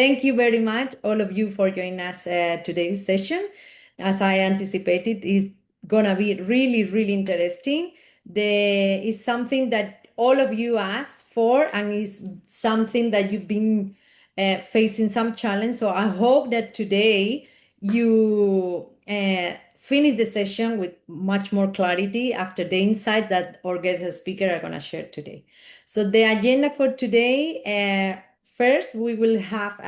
Thank you very much, all of you, for joining us today's session. As I anticipated, is gonna be really, really interesting. There is something that all of you asked for, and is something that you've been facing some challenge. So I hope that today you finish the session with much more clarity after the insights that our guest speaker are gonna share today. So the agenda for today. First, we will have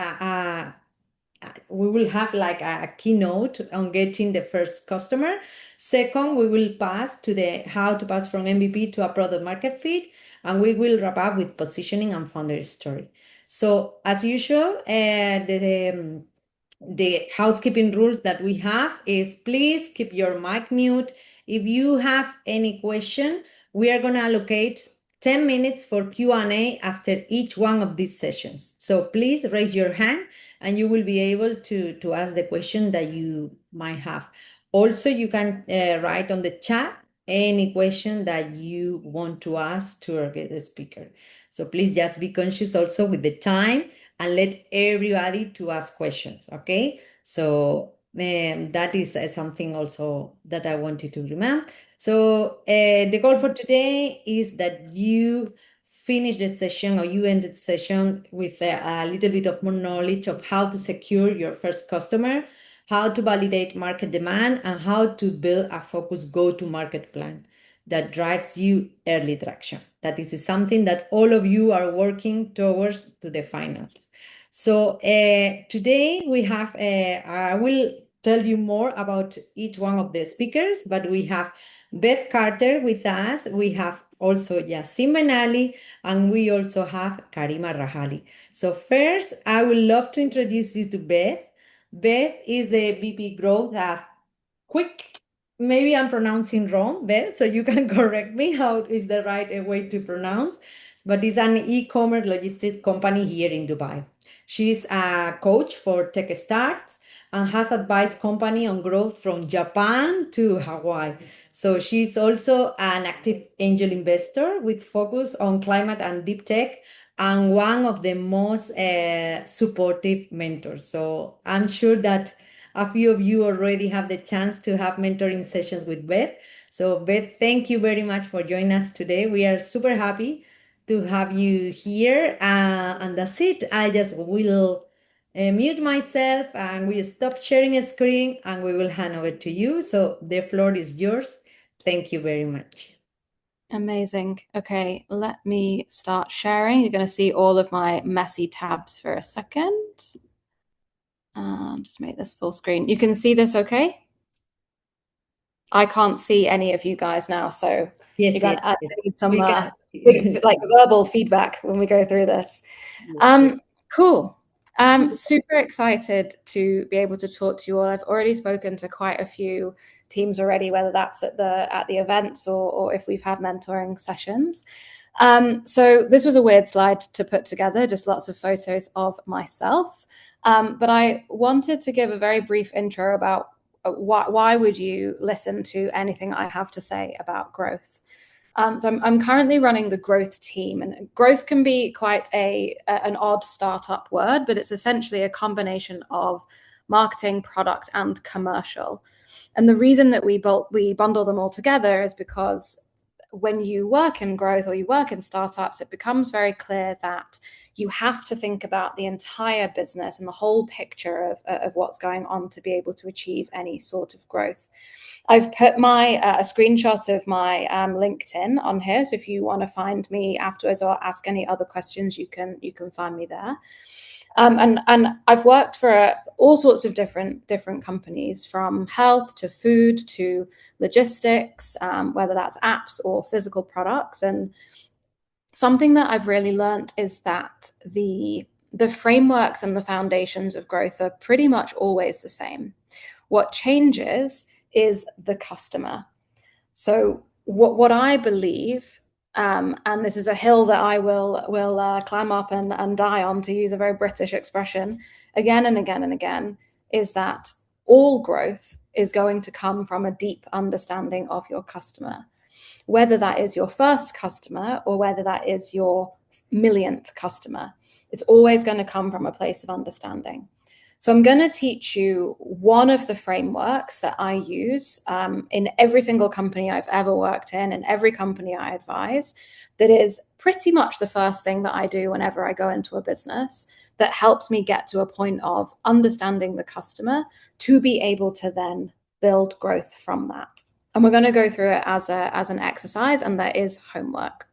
like a keynote on getting the first customer. Second, we will pass to the how to pass from MVP to a product market fit, and we will wrap up with positioning and founder story. So as usual, the housekeeping rules that we have is please keep your mic mute. If you have any question, we are going to allocate 10 minutes for Q&A after each one of these sessions. So please raise your hand and you will be able to ask the question that you might have. Also, you can write on the chat any question that you want to ask to our guest speaker. So please just be conscious also with the time and let everybody to ask questions, okay? So that is something also that I wanted to remember. So the goal for today is that you finish the session or you end the session with a little bit of more knowledge of how to secure your first customer, how to validate market demand, and how to build a focused go-to-market plan that drives you early traction. That is something that all of you are working towards to the finals. So today we have, I will tell you more about each one of the speakers, but we have Beth Carter with us. We have also Yassin Ben-Ali, and we also have Karima Rahali. So first, I would love to introduce you to Beth. Beth is the VP Growth at Quick. Maybe I'm pronouncing wrong, Beth, so you can correct me how is the right way to pronounce. But it's an e-commerce logistics company here in Dubai. She's a coach for tech starts and has advised company on growth from Japan to Hawaii. So she's also an active angel investor with focus on climate and deep tech and one of the most supportive mentors. So I'm sure that a few of you already have the chance to have mentoring sessions with Beth. So Beth, thank you very much for joining us today. We are super happy to have you here. And that's it. I just will mute myself and we stop sharing a screen and we will hand over to you. So the floor is yours. Thank you very much. Amazing. Okay, let me start sharing. You're going to see all of my messy tabs for a second. Just make this full screen. You can see this okay? I can't see any of you guys now, so yes, you're going to need some like verbal feedback when we go through this. Cool. I'm super excited to be able to talk to you all. I've already spoken to quite a few teams already, whether that's at the events or if we've had mentoring sessions. So this was a weird slide to put together, just lots of photos of myself. But I wanted to give a very brief intro about why would you listen to anything I have to say about growth. So I'm currently running the growth team, and growth can be quite an odd startup word, but it's essentially a combination of marketing, product, and commercial. And the reason that we bundle them all together is because when you work in growth or you work in startups, it becomes very clear that you have to think about the entire business and the whole picture of what's going on to be able to achieve any sort of growth. I've put a screenshot of my LinkedIn on here, so if you want to find me afterwards or ask any other questions, you can find me there. And I've worked for all sorts of different companies, from health to food to logistics, whether that's apps or physical products. And something that I've really learned is that the frameworks and the foundations of growth are pretty much always the same. What changes is the customer. So what I believe, and this is a hill that I will climb up and die on, to use a very British expression, again and again and again, is that all growth is going to come from a deep understanding of your customer. Whether that is your first customer or whether that is your millionth customer, It's always going to come from a place of understanding. So I'm going to teach you one of the frameworks that I use in every single company I've ever worked in and every company I advise. That is pretty much the first thing that I do whenever I go into a business, that helps me get to a point of understanding the customer to be able to then build growth from that. And we're going to go through it as an exercise, and there is homework.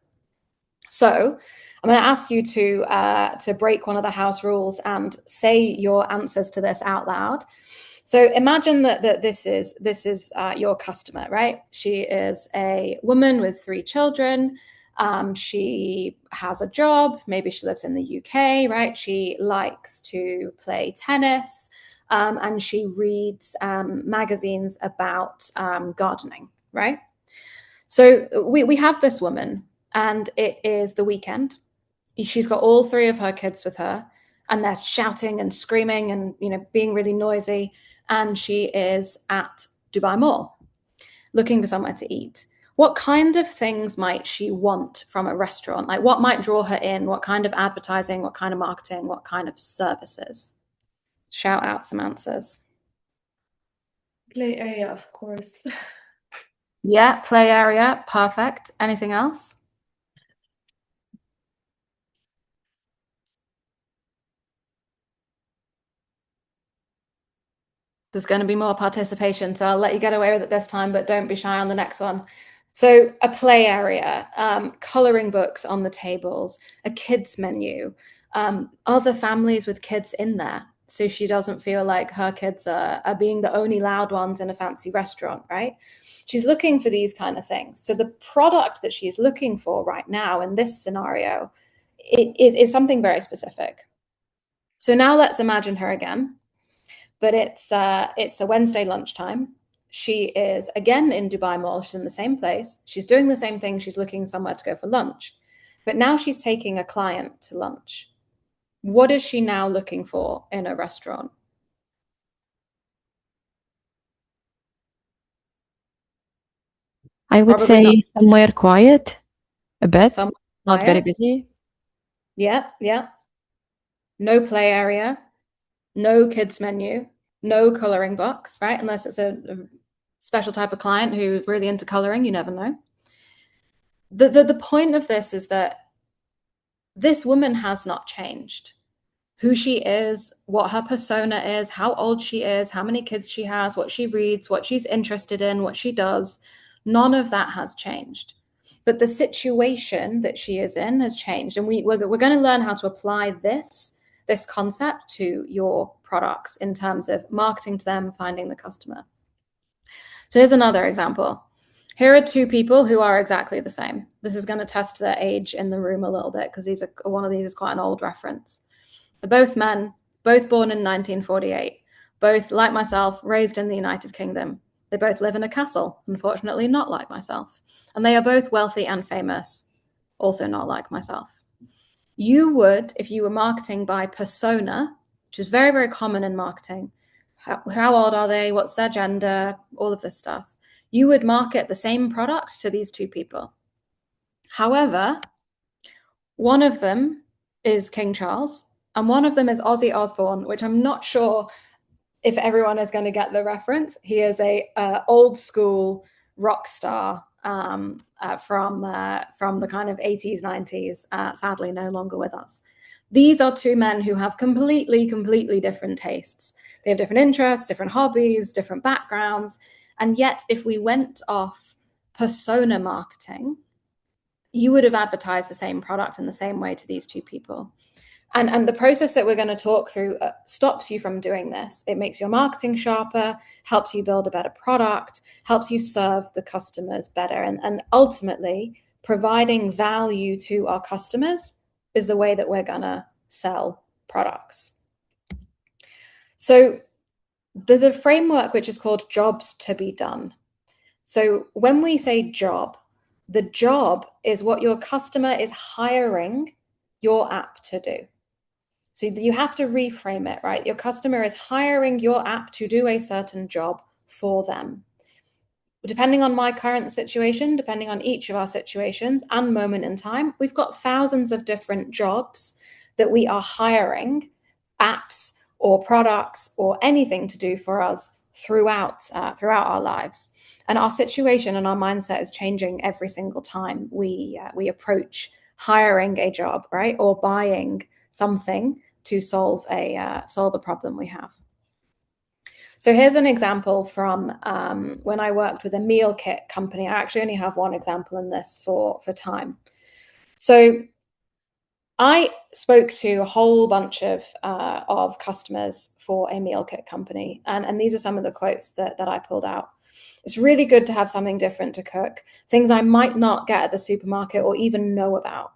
So I'm going to ask you to break one of the house rules and say your answers to this out loud. So imagine that this is your customer, right? She is a woman with 3 children. She has a job. Maybe she lives in the UK, right? She likes to play tennis, and she reads magazines about gardening, right? So we have this woman, and it is the weekend. She's got all 3 of her kids with her, and they're shouting and screaming and, being really noisy. And she is at Dubai Mall looking for somewhere to eat. What kind of things might she want from a restaurant? Like, what might draw her in? What kind of advertising? What kind of marketing? What kind of services? Shout out some answers. Play area, of course. Yeah, play area. Perfect. Anything else? There's going to be more participation, so I'll let you get away with it this time, but don't be shy on the next one. So a play area, coloring books on the tables, a kids menu, other families with kids in there, so she doesn't feel like her kids are being the only loud ones in a fancy restaurant, right? She's looking for these kind of things. So the product that she's looking for right now in this scenario is something very specific. So now let's imagine her again. But it's a Wednesday lunchtime. She is again in Dubai Mall. She's in the same place. She's doing the same thing. She's looking somewhere to go for lunch. But now she's taking a client to lunch. What is she now looking for in a restaurant? I would Probably say not. somewhere quiet, a bit, Somewhere not very quiet. busy. Yeah. No play area, no kids menu, no coloring box, right? Unless it's a special type of client who's really into coloring, you never know. The point of this is that this woman has not changed. Who she is, what her persona is, how old she is, how many kids she has, what she reads, what she's interested in, what she does, none of that has changed. But the situation that she is in has changed. And we're going to learn how to apply this concept to your products in terms of marketing to them, finding the customer. So here's another example. Here are 2 people who are exactly the same. This is going to test their age in the room a little bit, because one of these is quite an old reference. They're both men, both born in 1948, both, like myself, raised in the United Kingdom. They both live in a castle, unfortunately not like myself. And they are both wealthy and famous, also not like myself. You would, if you were marketing by persona, which is very, very common in marketing, how old are they, what's their gender, all of this stuff, you would market the same product to these 2 people. However, one of them is King Charles, and one of them is Ozzy Osbourne, which I'm not sure if everyone is going to get the reference. He is a old school rock star from the kind of 80s, 90s, sadly no longer with us. These are 2 men who have completely different tastes. They have different interests, different hobbies, different backgrounds. And yet, if we went off persona marketing, you would have advertised the same product in the same way to these 2 people. And the process that we're going to talk through stops you from doing this. It makes your marketing sharper, helps you build a better product, helps you serve the customers better. And ultimately, providing value to our customers is the way that we're going to sell products. So there's a framework which is called jobs to be done. So when we say job, the job is what your customer is hiring your app to do. So you have to reframe it, right? Your customer is hiring your app to do a certain job for them. Depending on my current situation, depending on each of our situations and moment in time, we've got thousands of different jobs that we are hiring apps or products or anything to do for us throughout our lives. And our situation and our mindset is changing every single time we approach hiring a job, right, or buying something to solve a problem we have. So here's an example from when I worked with a meal kit company. I actually only have one example in this for time. So I spoke to a whole bunch of customers for a meal kit company, and these are some of the quotes that I pulled out. It's really good to have something different to cook, things I might not get at the supermarket or even know about.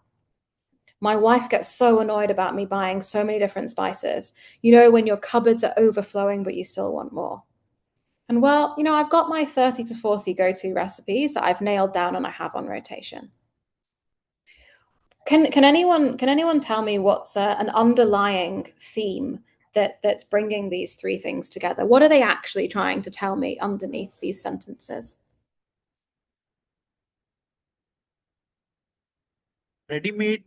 My wife gets so annoyed about me buying so many different spices. You know, when your cupboards are overflowing, but you still want more. And well, you know, I've got my 30 to 40 go-to recipes that I've nailed down and I have on rotation. Can anyone tell me what's an underlying theme that's bringing these three things together? What are they actually trying to tell me underneath these sentences? Ready-made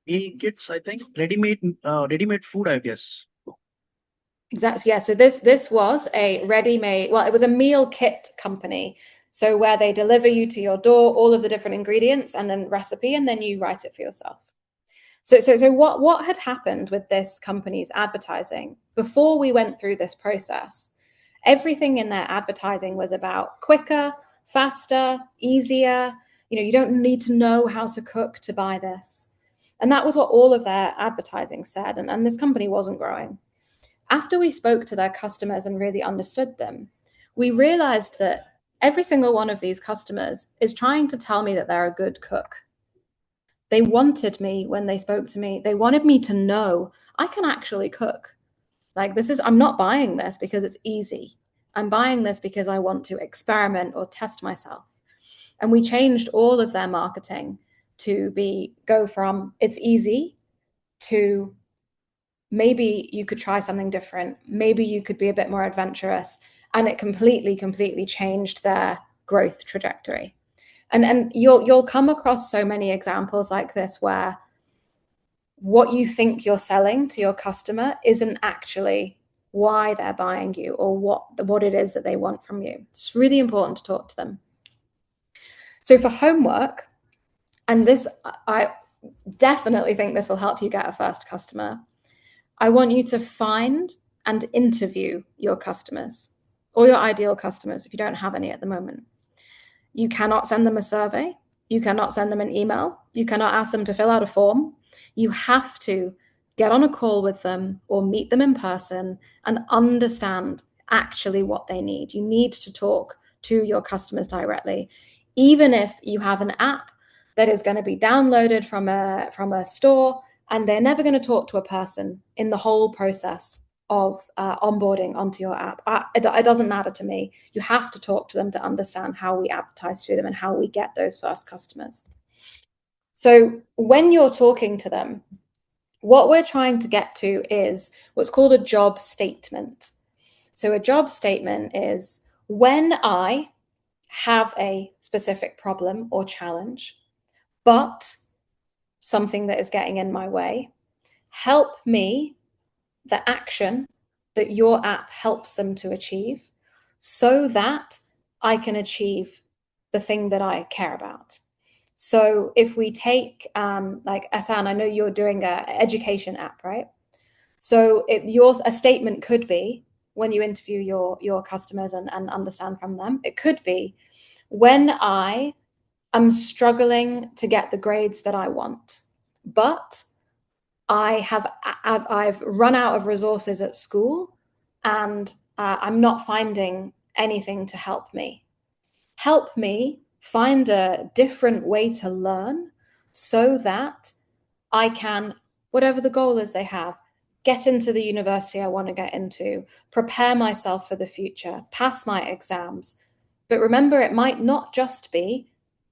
meal kits, I think. Ready-made food, I guess. Exactly. Yeah. So this was a ready-made, well, it was a meal kit company. So where they deliver you to your door all of the different ingredients and then recipe, and then you write it for yourself. So what had happened with this company's advertising before we went through this process? Everything in their advertising was about quicker, faster, easier. You know, you don't need to know how to cook to buy this. And that was what all of their advertising said. And this company wasn't growing. After we spoke to their customers and really understood them, we realized that every single one of these customers is trying to tell me that they're a good cook. They wanted me when they spoke to me. They wanted me to know I can actually cook. Like I'm not buying this because it's easy. I'm buying this because I want to experiment or test myself. And we changed all of their marketing to go from it's easy to maybe you could try something different. Maybe you could be a bit more adventurous. And it completely changed their growth trajectory. And you'll come across so many examples like this where what you think you're selling to your customer isn't actually why they're buying you or what it is that they want from you. It's really important to talk to them. So for homework, and this, I definitely think this will help you get a first customer. I want you to find and interview your customers or your ideal customers if you don't have any at the moment. You cannot send them a survey. You cannot send them an email. You cannot ask them to fill out a form. You have to get on a call with them or meet them in person and understand actually what they need. You need to talk to your customers directly. Even if you have an app that is going to be downloaded from a store and they're never going to talk to a person in the whole process of onboarding onto your app. It doesn't matter to me. You have to talk to them to understand how we advertise to them and how we get those first customers. So when you're talking to them, what we're trying to get to is what's called a job statement. So a job statement is when I have a specific problem or challenge, but something that is getting in my way, help me the action that your app helps them to achieve so that I can achieve the thing that I care about. So if we take like Asan, I know you're doing an education app, right? So a statement could be when you interview your customers and understand from them, it could be when I am struggling to get the grades that I want, but I've run out of resources at school and I'm not finding anything to help me. Help me find a different way to learn so that I can, whatever the goal is they have, get into the university I want to get into, prepare myself for the future, pass my exams. But remember, it might not just be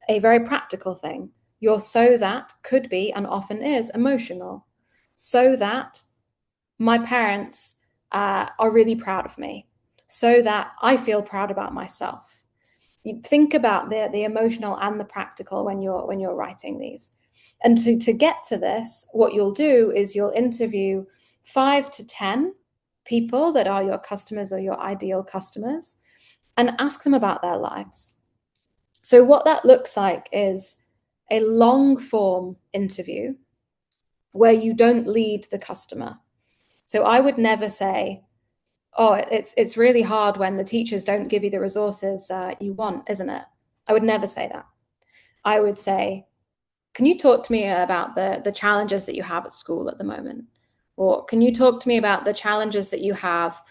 a very practical thing. Your so that could be and often is emotional. So that my parents are really proud of me, so that I feel proud about myself. You think about the emotional and the practical when you're writing these. And to get to this, what you'll do is you'll interview 5 to 10 people that are your customers or your ideal customers and ask them about their lives. So what that looks like is a long form interview where you don't lead the customer. So I would never say, oh, it's really hard when the teachers don't give you the resources you want, isn't it? I would never say that. I would say, can you talk to me about the challenges that you have at school at the moment? Or can you talk to me about the challenges that you have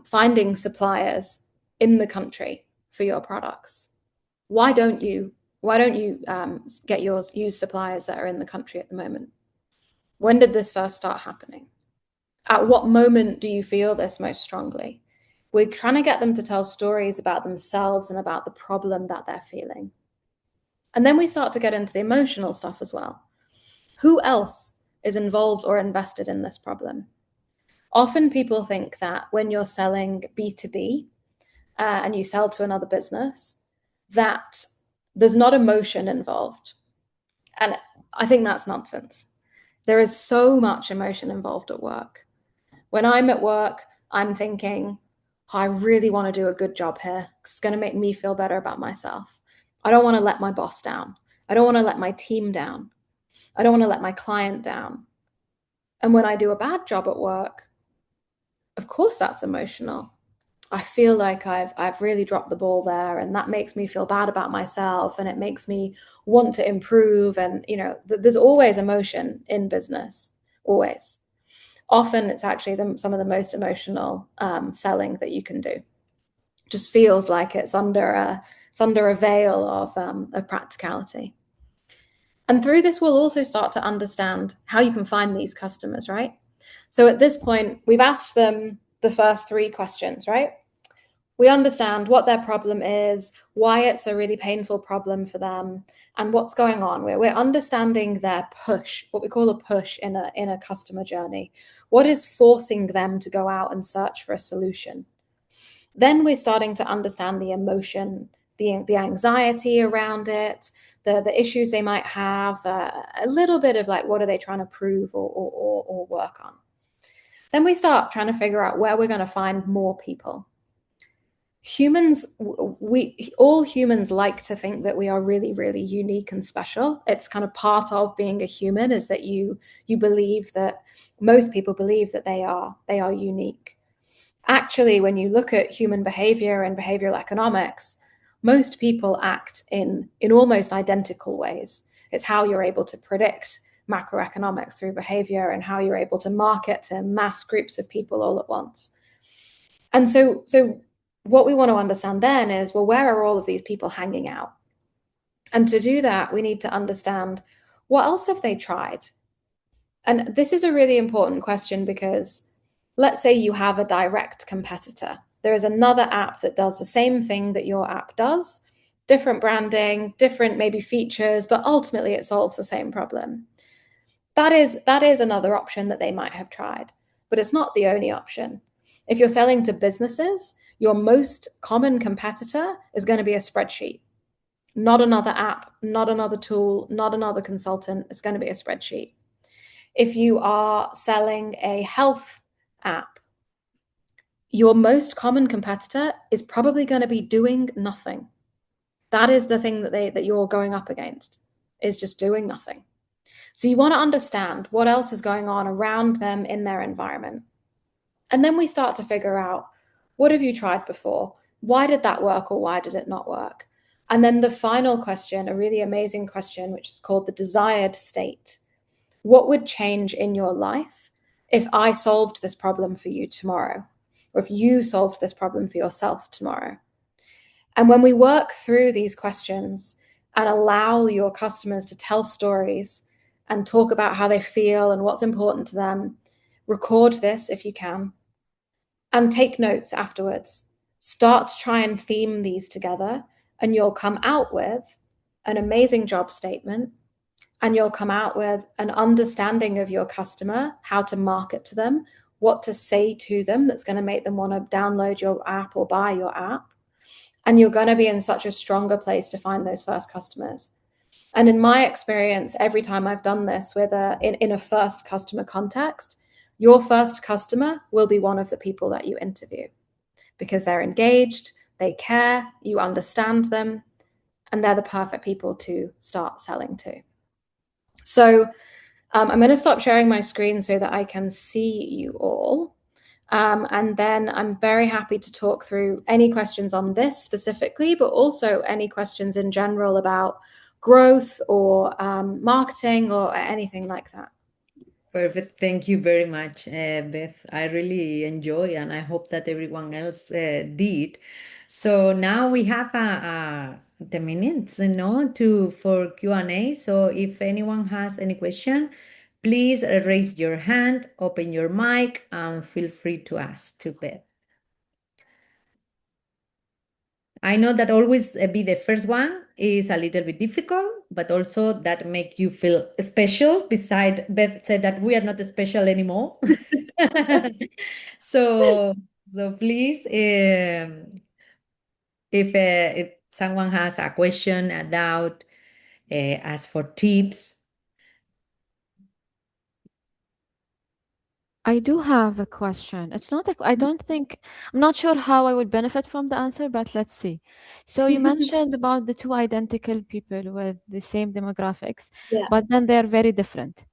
finding suppliers in the country for your products? Why don't you use suppliers that are in the country at the moment? When did this first start happening? At what moment do you feel this most strongly? We're trying to get them to tell stories about themselves and about the problem that they're feeling. And then we start to get into the emotional stuff as well. Who else is involved or invested in this problem? Often people think that when you're selling B2B and you sell to another business, that there's not emotion involved. And I think that's nonsense. There is so much emotion involved at work. When I'm at work, I'm thinking, oh, I really want to do a good job here. It's going to make me feel better about myself. I don't want to let my boss down. I don't want to let my team down. I don't want to let my client down. And when I do a bad job at work, of course that's emotional. I feel like I've really dropped the ball there, and that makes me feel bad about myself, and it makes me want to improve. And, you know, there's always emotion in business, always. Often it's actually some of the most emotional selling that you can do. Just feels like it's under a veil of practicality. And through this, we'll also start to understand how you can find these customers, right? So at this point, we've asked them the first 3 questions, right? We understand what their problem is, why it's a really painful problem for them, and what's going on. We're understanding their push, what we call a push in a customer journey. What is forcing them to go out and search for a solution? Then we're starting to understand the emotion, the anxiety around it, the issues they might have, a little bit of like, what are they trying to prove or work on? Then we start trying to figure out where we're going to find more people. All humans like to think that we are really, really unique and special. It's kind of part of being a human, is that you believe that most people believe that they are unique. Actually, when you look at human behavior and behavioral economics, most people act in almost identical ways. It's how you're able to predict macroeconomics through behavior and how you're able to market to mass groups of people all at once. And so what we want to understand then is, well, where are all of these people hanging out? And to do that, we need to understand, what else have they tried? And this is a really important question, because let's say you have a direct competitor. There is another app that does the same thing that your app does, different branding, different maybe features, but ultimately it solves the same problem. That is another option that they might have tried, but it's not the only option. If you're selling to businesses, your most common competitor is going to be a spreadsheet. Not another app, not another tool, not another consultant. It's going to be a spreadsheet. If you are selling a health app, your most common competitor is probably going to be doing nothing. That is the thing that you're going up against, is just doing nothing. So you want to understand what else is going on around them in their environment. And then we start to figure out, what have you tried before? Why did that work, or why did it not work? And then the final question, a really amazing question, which is called the desired state. What would change in your life if I solved this problem for you tomorrow? Or if you solved this problem for yourself tomorrow? And when we work through these questions and allow your customers to tell stories and talk about how they feel and what's important to them, record this if you can, and take notes afterwards. Start to try and theme these together, and you'll come out with an amazing job statement, and you'll come out with an understanding of your customer, how to market to them, what to say to them that's going to make them want to download your app or buy your app. And you're going to be in such a stronger place to find those first customers. And in my experience, every time I've done this with in a first customer context, your first customer will be one of the people that you interview because they're engaged, they care, you understand them, and they're the perfect people to start selling to. So I'm going to stop sharing my screen so that I can see you all. And then I'm very happy to talk through any questions on this specifically, but also any questions in general about growth or marketing or anything like that. Perfect. Thank you very much, Beth. I really enjoy, and I hope that everyone else did. So now we have 10 minutes, for Q&A. So if anyone has any question, please raise your hand, open your mic, and feel free to ask to Beth. I know that always be the first one is a little bit difficult, but also that make you feel special. Beside Beth said that we are not special anymore. So please, if someone has a question, a doubt, ask for tips. I do have a question. It's not I don't think, I'm not sure how I would benefit from the answer, but let's see. So you mentioned about the two identical people with the same demographics, Yeah. but then they're very different.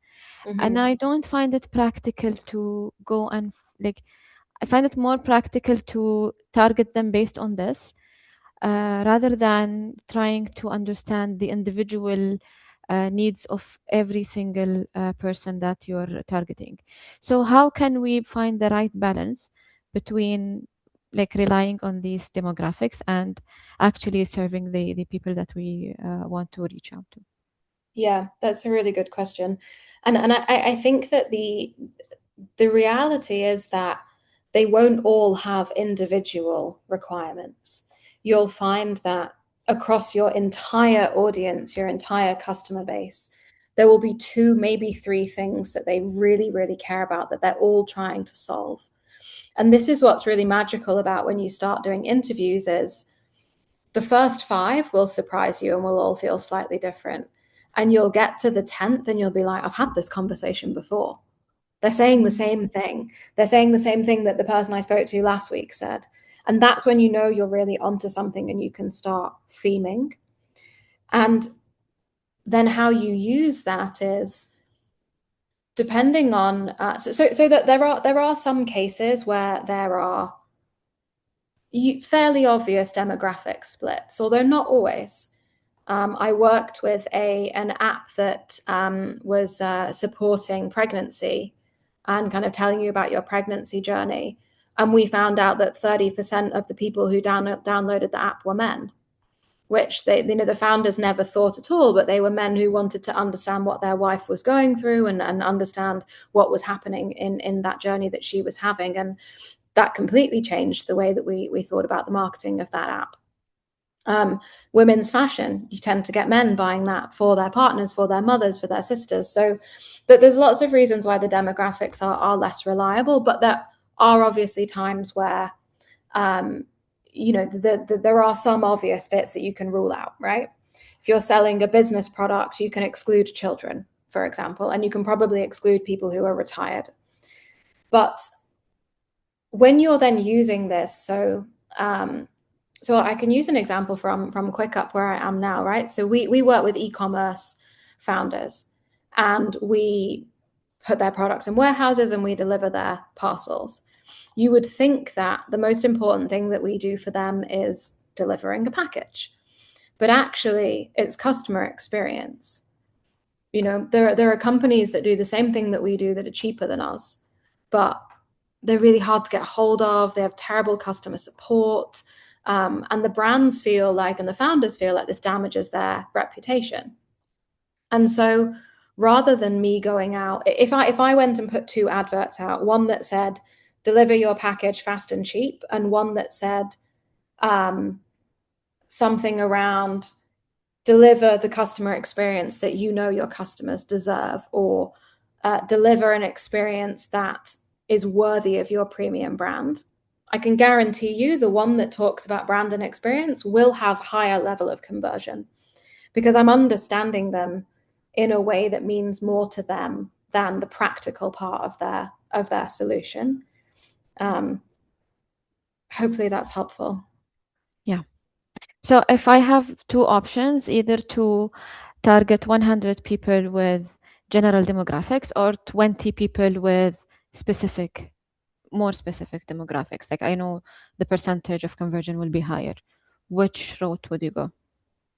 Mm-hmm. And I don't find it practical to go and I find it more practical to target them based on this, rather than trying to understand the individual needs of every single person that you're targeting. So how can we find the right balance between relying on these demographics and actually serving the people that we want to reach out to? Yeah, that's a really good question. And I think that the reality is that they won't all have individual requirements. You'll find that across your entire audience, your entire customer base, there will be 2, maybe 3 things that they really, really care about that they're all trying to solve. And this is what's really magical about when you start doing interviews is the first 5 will surprise you and will all feel slightly different. And you'll get to the 10th and you'll be like, I've had this conversation before. They're saying the same thing. They're saying the same thing that the person I spoke to last week said. And that's when you know you're really onto something and you can start theming. And then how you use that is depending on so that there are some cases where there are fairly obvious demographic splits, although not always. I worked with an app that was supporting pregnancy and kind of telling you about your pregnancy journey. And we found out that 30% of the people who downloaded the app were men, which the founders never thought at all, but they were men who wanted to understand what their wife was going through and understand what was happening in that journey that she was having. And that completely changed the way that we thought about the marketing of that app. Women's fashion, you tend to get men buying that for their partners, for their mothers, for their sisters. So that there's lots of reasons why the demographics are less reliable, but there are obviously times where, there are some obvious bits that you can rule out, right? If you're selling a business product, you can exclude children, for example, and you can probably exclude people who are retired. But when you're then using this, so I can use an example from QuickUp where I am now, right? So we work with e-commerce founders and we put their products in warehouses and we deliver their parcels. You would think that the most important thing that we do for them is delivering a package, but actually it's customer experience. There are companies that do the same thing that we do that are cheaper than us, but they're really hard to get hold of. They have terrible customer support. And the brands feel like, and the founders feel like this damages their reputation. And so rather than me going out, if I went and put 2 adverts out, one that said, deliver your package fast and cheap, and one that said something around deliver the customer experience that your customers deserve, or deliver an experience that is worthy of your premium brand, I can guarantee you the one that talks about brand and experience will have higher level of conversion, because I'm understanding them in a way that means more to them than the practical part of their solution. Hopefully that's helpful. Yeah. So if I have two options, either to target 100 people with general demographics or 20 people with more specific demographics, like I know the percentage of conversion will be higher, which route would you go?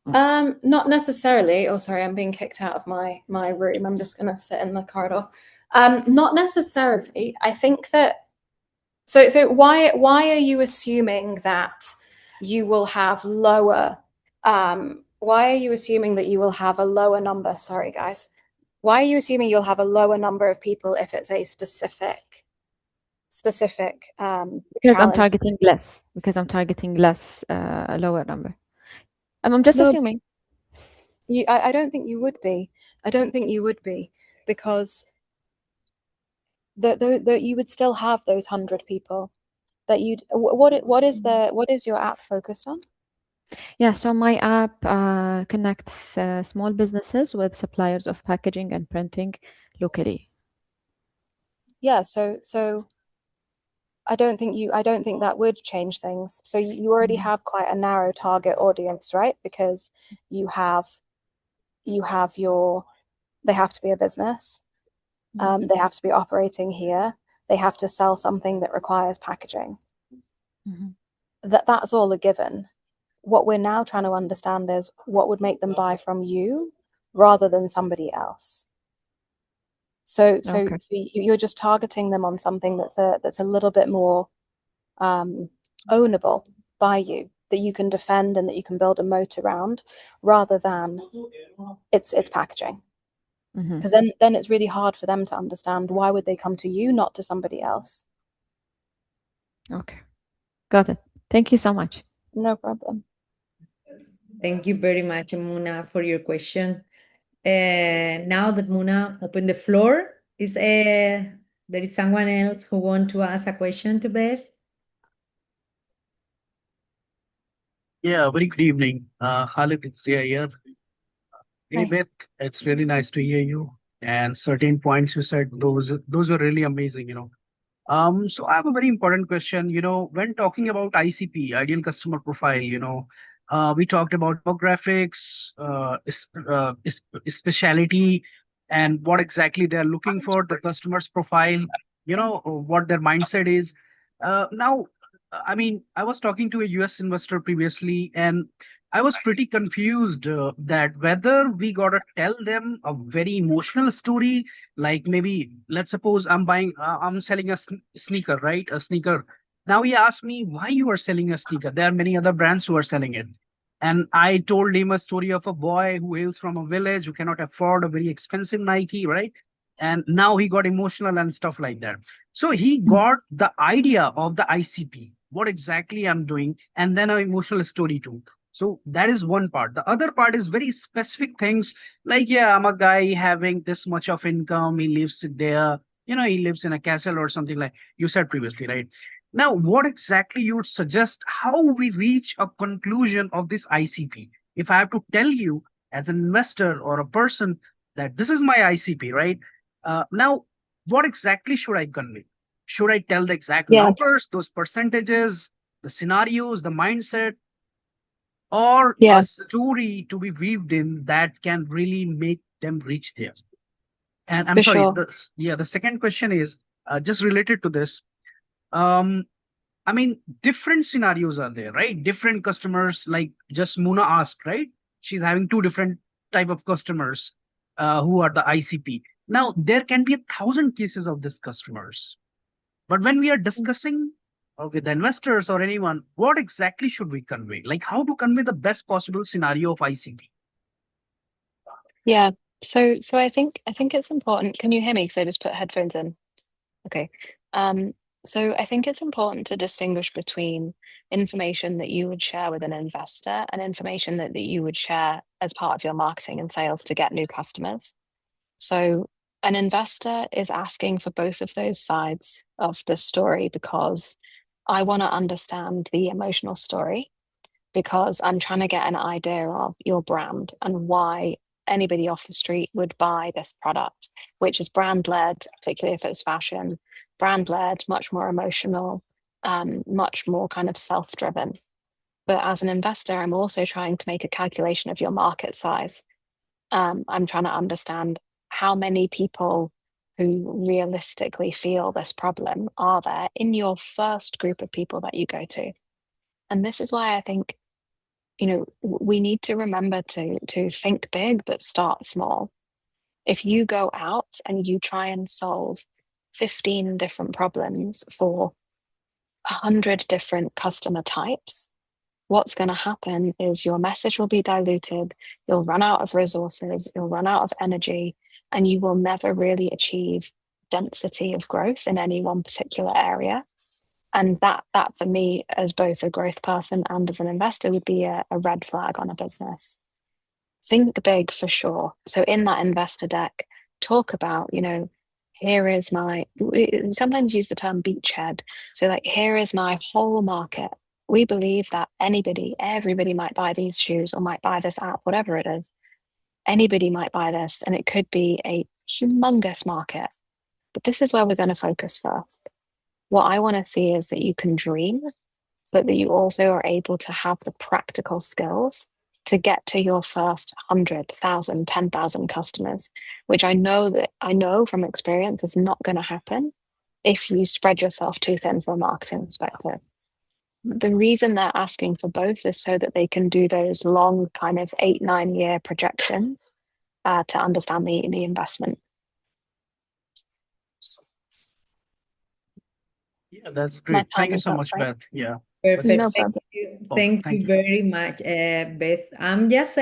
Not necessarily. Oh, sorry, I'm being kicked out of my room. I'm just gonna sit in the corridor. Not necessarily. I think that so why are you assuming that you will have lower why are you assuming that you will have a lower number? Sorry, guys. Why are you assuming you'll have a lower number of people if it's a specific because I'm targeting less. Because I'm targeting less, a lower number. I'm just assuming. I don't think you would be. I don't think you would be, because the you would still have those 100 people that you'd. What is your app focused on? Yeah, so my app connects small businesses with suppliers of packaging and printing locally. Yeah, so I don't think that would change things. So you already have quite a narrow target audience, right? Because you have they have to be a business. They have to be operating here. They have to sell something that requires packaging. That's all a given. What we're now trying to understand is what would make them buy from you rather than somebody else. So you're just targeting them on something that's a little bit more ownable by you, that you can defend and that you can build a moat around, rather than it's packaging. Because then it's really hard for them to understand why would they come to you, not to somebody else. Okay, got it. Thank you so much. No problem. Thank you very much, Muna, for your question. Now that Muna opened the floor, there is someone else who want to ask a question to Beth? Yeah, very good evening. Khalid Zia here. Hey, Beth, it's really nice to hear you. And certain points you said, those were really amazing, So I have a very important question. When talking about ICP, ideal customer profile, we talked about demographics, speciality, and what exactly they're looking for, the customer's profile, what their mindset is. Now, I mean, I was talking to a US investor previously, and I was pretty confused that whether we gotta tell them a very emotional story, like maybe let's suppose I'm selling a sneaker, right? A sneaker. Now he asked me why you are selling a sneaker. There are many other brands who are selling it. And I told him a story of a boy who hails from a village who cannot afford a very expensive Nike, right? And now he got emotional and stuff like that. So he got the idea of the ICP, what exactly I'm doing, and then an emotional story too. So that is one part. The other part is very specific things like, yeah, I'm a guy having this much of income. He lives there, he lives in a castle or something like you said previously, right? Now, what exactly you would suggest how we reach a conclusion of this ICP? If I have to tell you as an investor or a person that this is my ICP, right? Now, what exactly should I convey? Should I tell the exact numbers, those percentages, the scenarios, the mindset, or a story to be weaved in that can really make them reach there? And I'm sorry, the second question is just related to this. I mean, different scenarios are there, right? Different customers, like just Muna asked, right? She's having two different type of customers who are the ICP. Now, there can be 1,000 cases of these customers. But when we are discussing with the investors or anyone, what exactly should we convey? Like how to convey the best possible scenario of ICP? Yeah. So I think it's important. Can you hear me? Because I just put headphones in. Okay. So I think it's important to distinguish between information that you would share with an investor and information that you would share as part of your marketing and sales to get new customers. So an investor is asking for both of those sides of the story because I want to understand the emotional story, because I'm trying to get an idea of your brand and why anybody off the street would buy this product, which is brand led, particularly if it's fashion, brand led, much more emotional, much more kind of self driven. But as an investor, I'm also trying to make a calculation of your market size. I'm trying to understand how many people who realistically feel this problem are there in your first group of people that you go to. And this is why I think, you know, we need to remember to think big but start small. If you go out and you try and solve 15 different problems for 100 different customer types, what's going to happen is your message will be diluted, you'll run out of resources, you'll run out of energy, and you will never really achieve density of growth in any one particular area. And that for me, as both a growth person and as an investor, would be a red flag on a business. Think big for sure. So in that investor deck, talk about, you know, here is my, sometimes use the term beachhead. So like, here is my whole market. We believe that everybody might buy these shoes or might buy this app, whatever it is. Anybody might buy this, and it could be a humongous market. But this is where we're going to focus first. What I want to see is that you can dream, but that you also are able to have the practical skills to get to your first 100,000, 10,000 customers, which I know from experience is not going to happen if you spread yourself too thin from a marketing perspective. The reason they're asking for both is so that they can do those long kind of 8-9 year projections to understand the investment. Yeah, that's great. Thank you so much, Beth. Yeah. Perfect. No Thank problem. you. Oh, Thank thank you you. very much, Beth. I'm just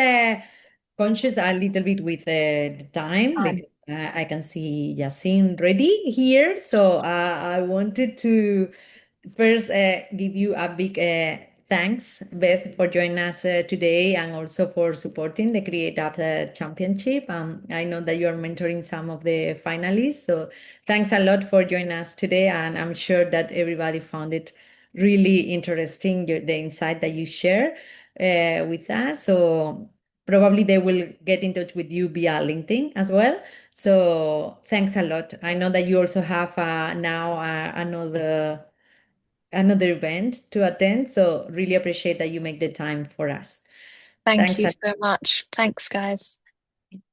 conscious a little bit with the time because I can see Yassine ready here. So I wanted to first give you a big thanks, Beth, for joining us today and also for supporting the Create Apps Championship. I know that you're mentoring some of the finalists. So thanks a lot for joining us today. And I'm sure that everybody found it really interesting, the insight that you share with us. So probably they will get in touch with you via LinkedIn as well. So thanks a lot. I know that you also have now another event to attend. So really appreciate that you make the time for us. Thank you so much. Thanks, guys.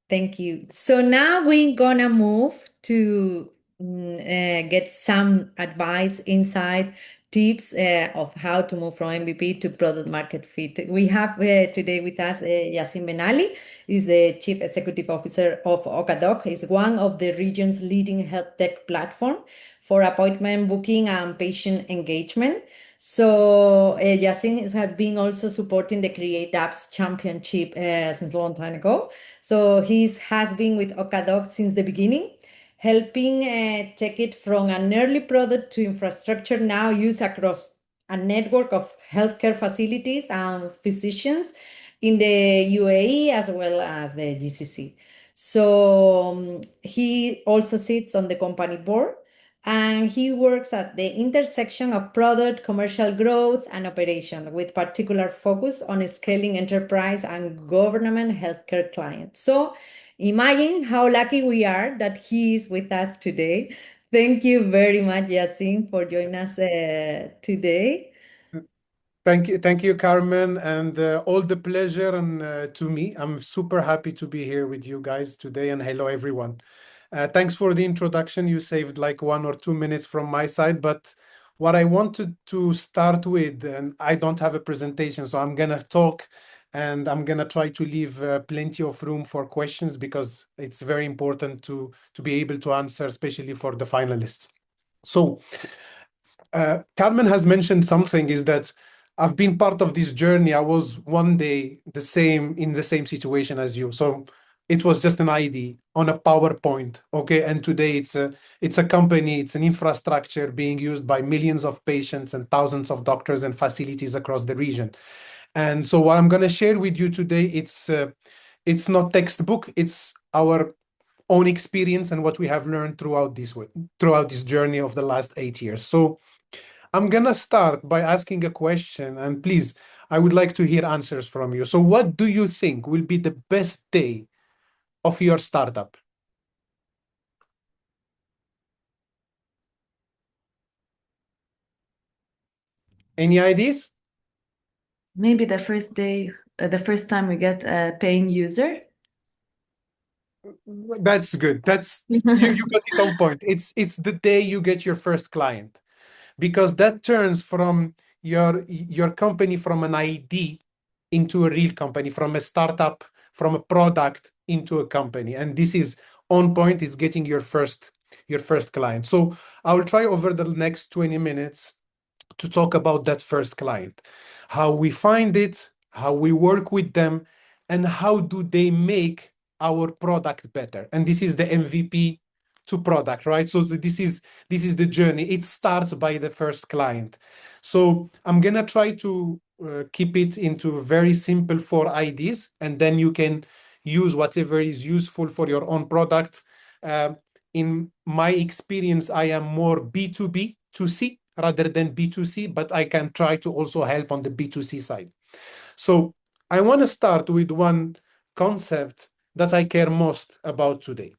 Thank you. So now we're gonna move to get some advice, insight, tips of how to move from MVP to product market fit. We have today with us Yassine Ben Ali, is the Chief Executive Officer of Okadoc. Is one of the region's leading health tech platform for appointment booking and patient engagement. So Yassine has been also supporting the Create Apps Championship since a long time ago. So he has been with Okadoc since the beginning, helping take it from an early product to infrastructure now used across a network of healthcare facilities and physicians in the UAE as well as the GCC. So he also sits on the company board, and he works at the intersection of product, commercial growth, and operation, with particular focus on scaling enterprise and government healthcare clients. So imagine how lucky we are that he is with us today. Thank you very much, Yassine, for joining us today. Thank you, Carmen, and all the pleasure and to me. I'm super happy to be here with you guys today, and hello, everyone. Thanks for the introduction. You saved like 1 or 2 minutes from my side, but what I wanted to start with, and I don't have a presentation, so I'm gonna talk and I'm gonna try to leave plenty of room for questions because it's very important to be able to answer, especially for the finalists. So Carmen has mentioned something, is that I've been part of this journey. I was one day in the same situation as you. So it was just an idea on a PowerPoint, okay? And today it's a company, it's an infrastructure being used by millions of patients and thousands of doctors and facilities across the region. And so what I'm going to share with you today, it's not textbook, it's our own experience and what we have learned throughout this journey of the last 8 years. So I'm gonna start by asking a question, and please, I would like to hear answers from you. So what do you think will be the best day of your startup? Any ideas? Maybe the first day, the first time we get a paying user. That's good. That's you got it on point. It's the day you get your first client, because that turns from your company from an ID into a real company, from a startup, from a product into a company. And this is on point, is getting your first client. So I will try over the next 20 minutes to talk about that first client, how we find it, how we work with them, and how do they make our product better. And this is the MVP to product, right? So this is the journey. It starts by the first client. So I'm gonna try to keep it into very simple 4 ideas, and then you can use whatever is useful for your own product. In my experience, I am more B2B to C rather than B2C, but I can try to also help on the B2C side. So I want to start with one concept that I care most about today.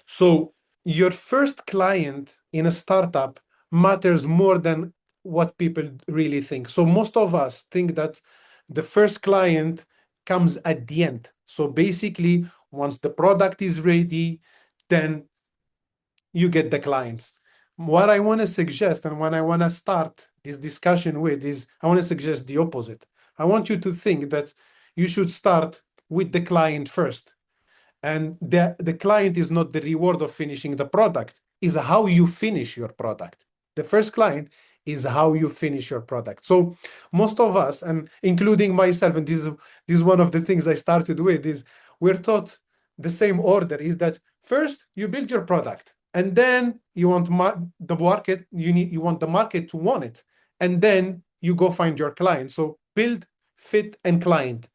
So your first client in a startup matters more than what people really think. So most of us think that the first client comes at the end. So basically, once the product is ready, then you get the clients. What I want to suggest, and what I want to start this discussion with, is I want to suggest the opposite. I want you to think that you should start with the client first. And the client is not the reward of finishing the product, is how you finish your product. The first client is how you finish your product. So most of us, and including myself, and this is one of the things I started with, is we're taught the same order, is that first you build your product, and then you want the market, you want the market to want it, and then you go find your client. So build, fit, and client.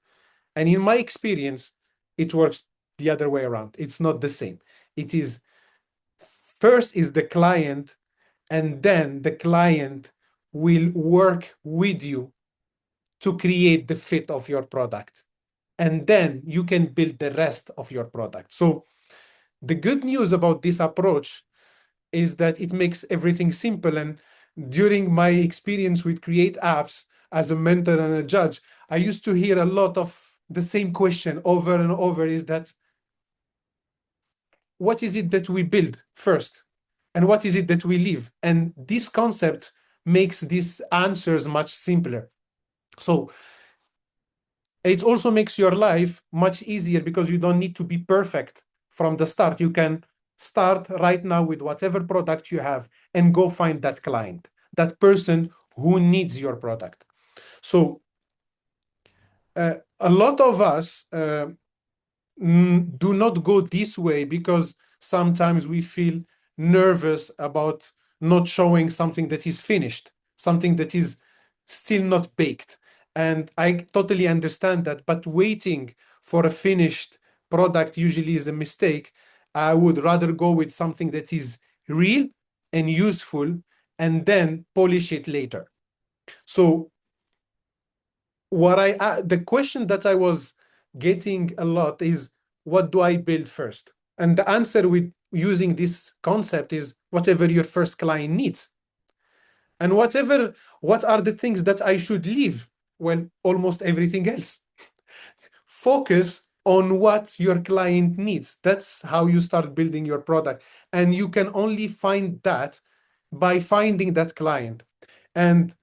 And in my experience, it works the other way around. It's not the same. It is first is the client, and then the client will work with you to create the fit of your product. And then you can build the rest of your product. So the good news about this approach is that it makes everything simple. And during my experience with Create Apps as a mentor and a judge, I used to hear a lot of the same question over and over, is that what is it that we build first? And what is it that we leave? And this concept makes these answers much simpler. So it also makes your life much easier, because you don't need to be perfect from the start. You can start right now with whatever product you have and go find that client, that person who needs your product. So a lot of us do not go this way, because sometimes we feel nervous about not showing something that is finished, something that is still not baked. And I totally understand that, but waiting for a finished product usually is a mistake. I would rather go with something that is real and useful, and then polish it later. So the question that I was getting a lot is, what do I build first? And the answer with using this concept is whatever your first client needs. And what are the things that I should leave? Well, almost everything else. Focus on what your client needs. That's how you start building your product. And you can only find that by finding that client. And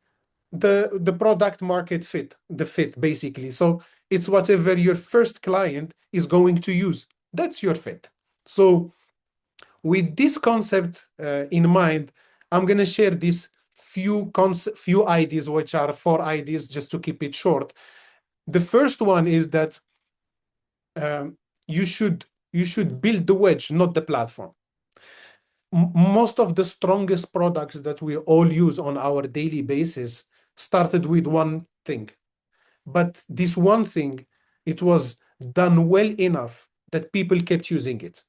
the product market fit, the fit basically. So it's whatever your first client is going to use. That's your fit. So with this concept in mind, I'm going to share these few ideas, which are 4 ideas, just to keep it short. The first one is that you should build the wedge, not the platform. Most of the strongest products that we all use on our daily basis started with one thing. But this one thing, it was done well enough that people kept using it.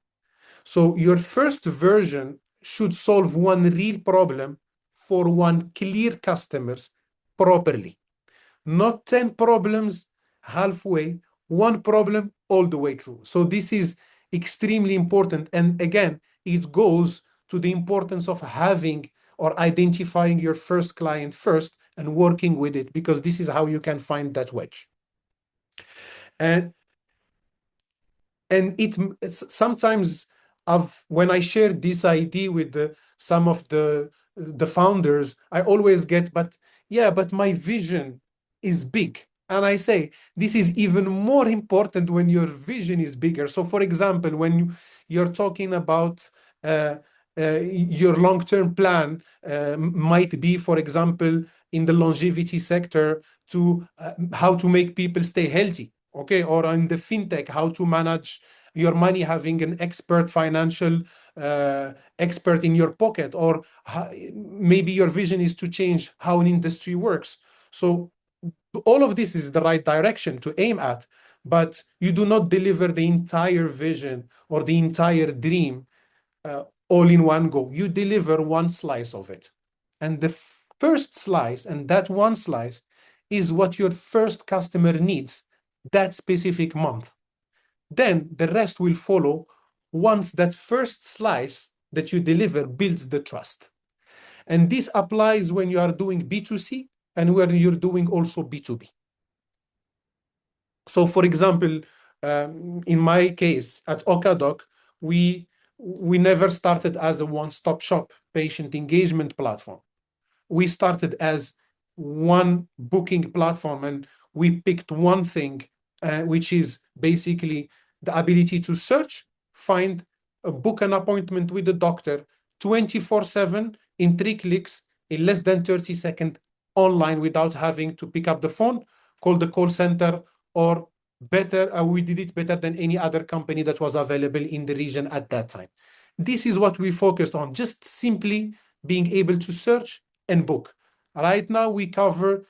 So your first version should solve one real problem for one clear customers properly. not 10 problems halfway, one problem all the way through. So this is extremely important. And again, it goes to the importance of having or identifying your first client first and working with it, because this is how you can find that wedge. And it's sometimes when I share this idea with some of the founders, I always get, but my vision is big. And I say, this is even more important when your vision is bigger. So for example, when you're talking about your long-term plan might be, for example, in the longevity sector, to how to make people stay healthy, okay? Or in the fintech, how to manage your money, having an expert financial expert in your pocket, or maybe your vision is to change how an industry works. So all of this is the right direction to aim at, but you do not deliver the entire vision or the entire dream all in one go. You deliver one slice of it. And the first slice, and that one slice, is what your first customer needs that specific month. Then the rest will follow once that first slice that you deliver builds the trust. And this applies when you are doing B2C and when you're doing also B2B. So for example, in my case at Okadoc, we never started as a one-stop shop patient engagement platform. We started as one booking platform, and we picked one thing, which is basically the ability to search, find, book an appointment with the doctor 24/7 in 3 clicks, in less than 30 seconds online, without having to pick up the phone, call the call center, or better, we did it better than any other company that was available in the region at that time. This is what we focused on, just simply being able to search and book. Right now, we cover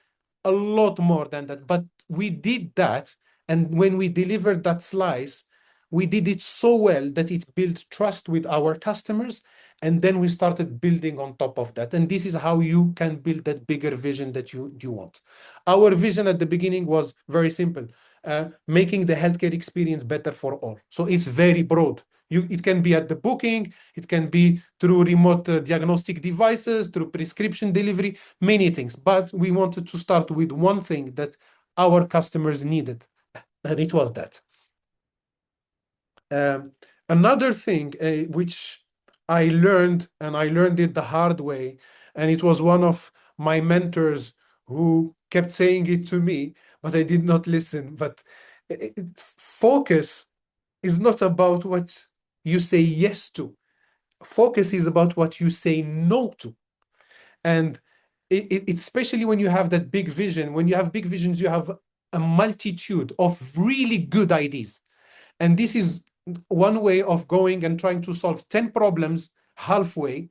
a lot more than that, but we did that. And when we delivered that slice, we did it so well that it built trust with our customers. And then we started building on top of that. And this is how you can build that bigger vision that you want. Our vision at the beginning was very simple, making the healthcare experience better for all. So it's very broad. It can be at the booking, it can be through remote diagnostic devices, through prescription delivery, many things. But we wanted to start with one thing that our customers needed, and it was that. Another thing which I learned, and I learned it the hard way, and it was one of my mentors who kept saying it to me, but I did not listen. But focus is not about what you say yes to. Focus is about what you say no to. And it's especially when you have that big vision. When you have big visions, you have a multitude of really good ideas. And this is one way of going and trying to solve 10 problems halfway.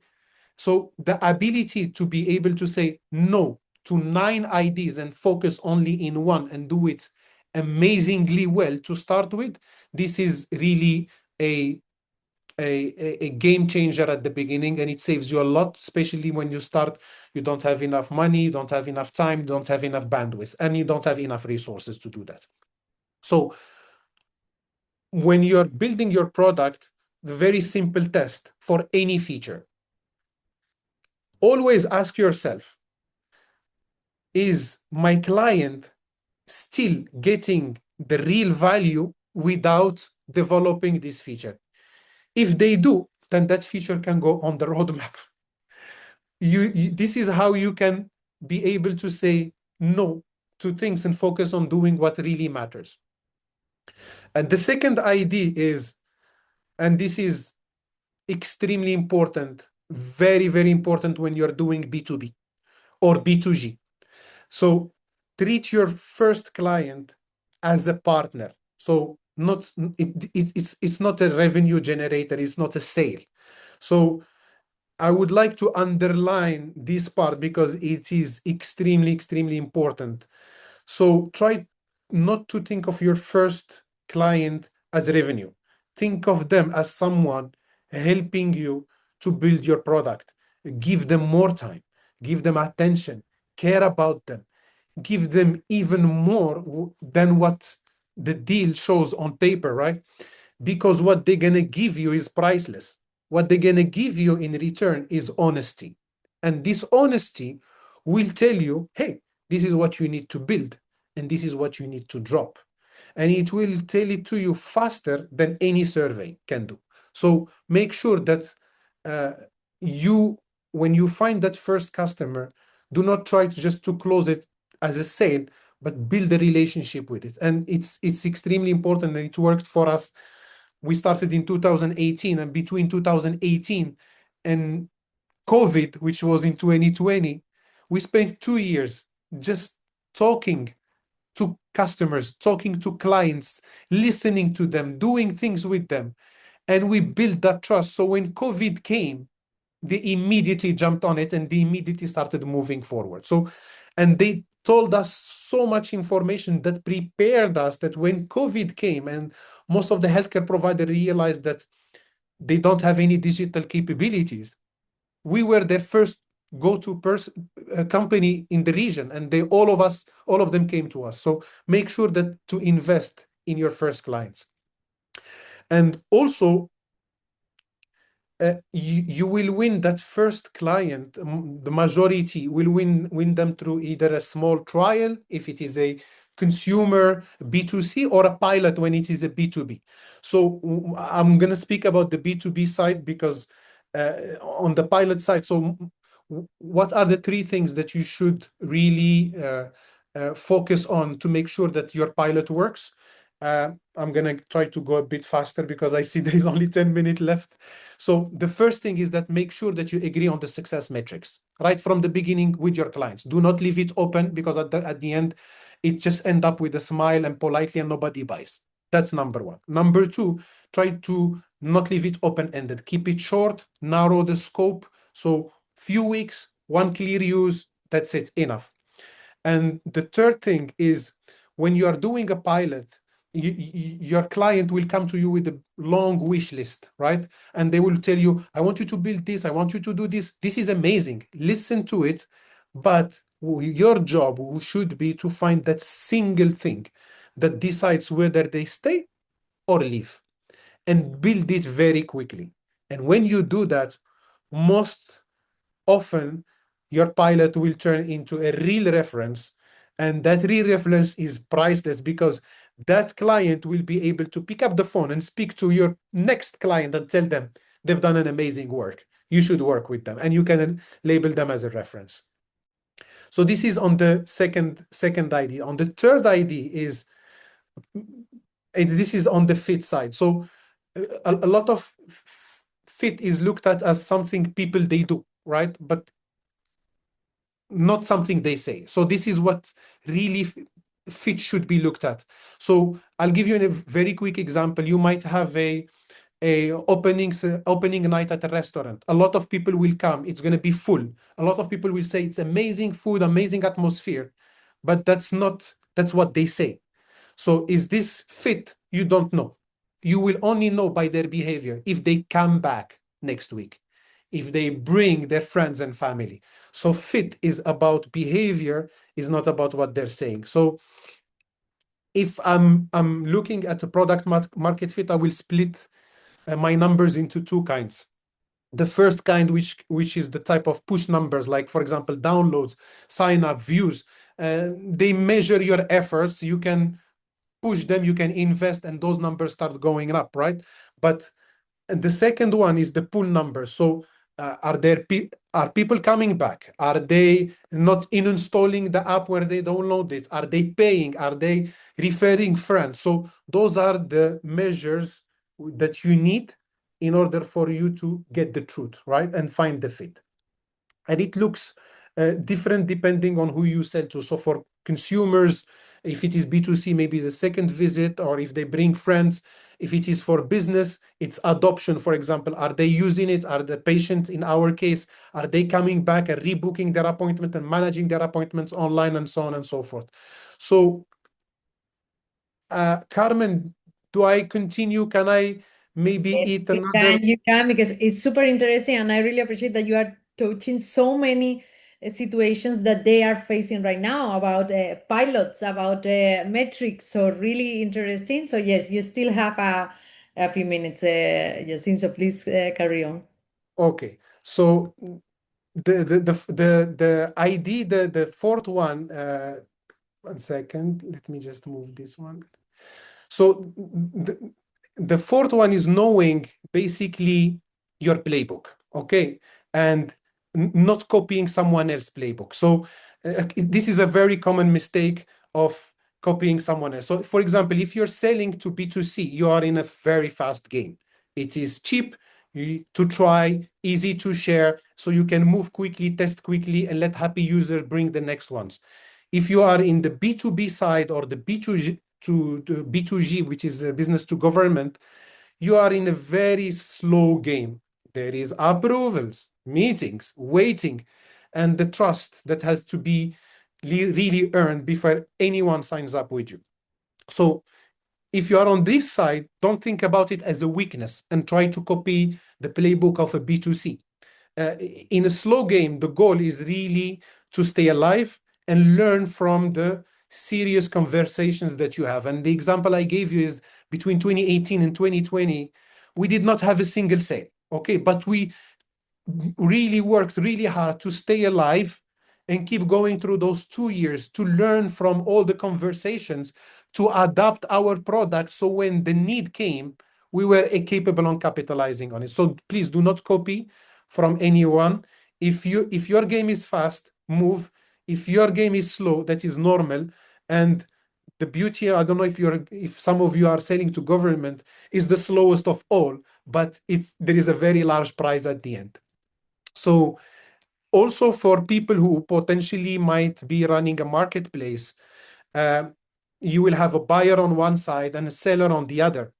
So the ability to be able to say no to 9 ideas and focus only in one and do it amazingly well to start with, this is really a game changer at the beginning, and it saves you a lot, especially when you start, you don't have enough money, you don't have enough time, you don't have enough bandwidth, and you don't have enough resources to do that. So when you're building your product, the very simple test for any feature, always ask yourself, is my client still getting the real value without developing this feature? If they do, then that feature can go on the roadmap. This is how you can be able to say no to things and focus on doing what really matters. And the second idea is, and this is extremely important, very, very important when you're doing B2B or B2G. So treat your first client as a partner. So it's not a revenue generator, it's not a sale. So I would like to underline this part because it is extremely, extremely important. So try not to think of your first client as revenue. Think of them as someone helping you to build your product. Give them more time, give them attention, care about them. give them even more than what the deal shows on paper, right? Because what they're gonna give you is priceless. What they're gonna give you in return is honesty. And this honesty will tell you, hey, this is what you need to build, and this is what you need to drop. And it will tell it to you faster than any survey can do. So make sure that when you find that first customer, do not try to just to close it as a sale, but build a relationship with it. And it's extremely important, and it worked for us. We started in 2018, and between 2018 and COVID, which was in 2020, we spent 2 years just talking to customers, talking to clients, listening to them, doing things with them. And we built that trust. So when COVID came, they immediately jumped on it and they immediately started moving forward. So, and they told us so much information that prepared us that when COVID came and most of the healthcare providers realized that they don't have any digital capabilities, we were their first go-to company in the region, and all of them came to us. So make sure that to invest in your first clients. And also, you will win that first client. The majority will win them through either a small trial, if it is a consumer B2C, or a pilot when it is a B2B. So I'm going to speak about the B2B side, because on the pilot side, so what are the 3 things that you should really focus on to make sure that your pilot works? I'm going to try to go a bit faster because I see there's only 10 minutes left. So the first thing is that make sure that you agree on the success metrics right from the beginning with your clients. Do not leave it open, because at the end, it just end up with a smile and politely and nobody buys. That's number 1. Number 2, try to not leave it open-ended. Keep it short, narrow the scope. So few weeks, 1 clear use, that's it, enough. And the third thing is, when you are doing a pilot, your client will come to you with a long wish list, right? And they will tell you, I want you to build this, I want you to do this. This is amazing. Listen to it. But your job should be to find that single thing that decides whether they stay or leave, and build it very quickly. And when you do that, most often your pilot will turn into a real reference, and that real reference is priceless, because that client will be able to pick up the phone and speak to your next client and tell them they've done an amazing work. You should work with them, and you can label them as a reference. So this is on the second ID. On the third ID is, this is on the fit side. So a lot of fit is looked at as something people they do, right? But not something they say. So this is what really fit should be looked at. So I'll give you a very quick example. You might have a opening night at a restaurant. A lot of people will come. It's going to be full. A lot of people will say it's amazing food, amazing atmosphere, but that's what they say. So is this fit? You don't know. You will only know by their behavior if they come back next week, if they bring their friends and family. So fit is about behavior, is not about what they're saying. So if I'm looking at a product market fit, I will split my numbers into 2 kinds. The first kind, which is the type of push numbers, like for example, downloads, sign up, views. They measure your efforts. You can push them, you can invest, and those numbers start going up, right? But the second one is the pull numbers. So are people coming back? Are they not installing the app where they download it? Are they paying? Are they referring friends? So those are the measures that you need in order for you to get the truth, right? And find the fit. And it looks different depending on who you sell to. So for consumers, if it is B2C, maybe the second visit, or if they bring friends. If it is for business, it's adoption, for example. Are they using it? Are the patients, in our case, are they coming back and rebooking their appointment and managing their appointments online, and so on and so forth? So, Carmen, do I continue? Can I maybe eat another? You can, because it's super interesting, and I really appreciate that you are touching so many situations that they are facing right now about pilots, about metrics. So really interesting. So yes, you still have a few minutes, Yassine, so please carry on. Okay, so the ID, the fourth one, 1 second, let me just move this one. So the fourth one is knowing basically your playbook, okay, and not copying someone else's playbook. So this is a very common mistake of copying someone else. So for example, if you're selling to B2C, you are in a very fast game. It is cheap to try, easy to share, so you can move quickly, test quickly, and let happy users bring the next ones. If you are in the B2B side or the B2G to B2G, which is business to government, you are in a very slow game. There is approvals, meetings, waiting, and the trust that has to be really earned before anyone signs up with you. So if you are on this side, don't think about it as a weakness and try to copy the playbook of a B2C. In a slow game, the goal is really to stay alive and learn from the serious conversations that you have. And the example I gave you is between 2018 and 2020, we did not have a single sale, okay? But we really worked really hard to stay alive and keep going through those 2 years to learn from all the conversations, to adapt our product. So when the need came, we were capable on capitalizing on it. So please do not copy from anyone. If your game is fast, move. If your game is slow, that is normal. And the beauty, I don't know if some of you are selling to government, is the slowest of all, but there is a very large prize at the end. So also for people who potentially might be running a marketplace, you will have a buyer on one side and a seller on the other.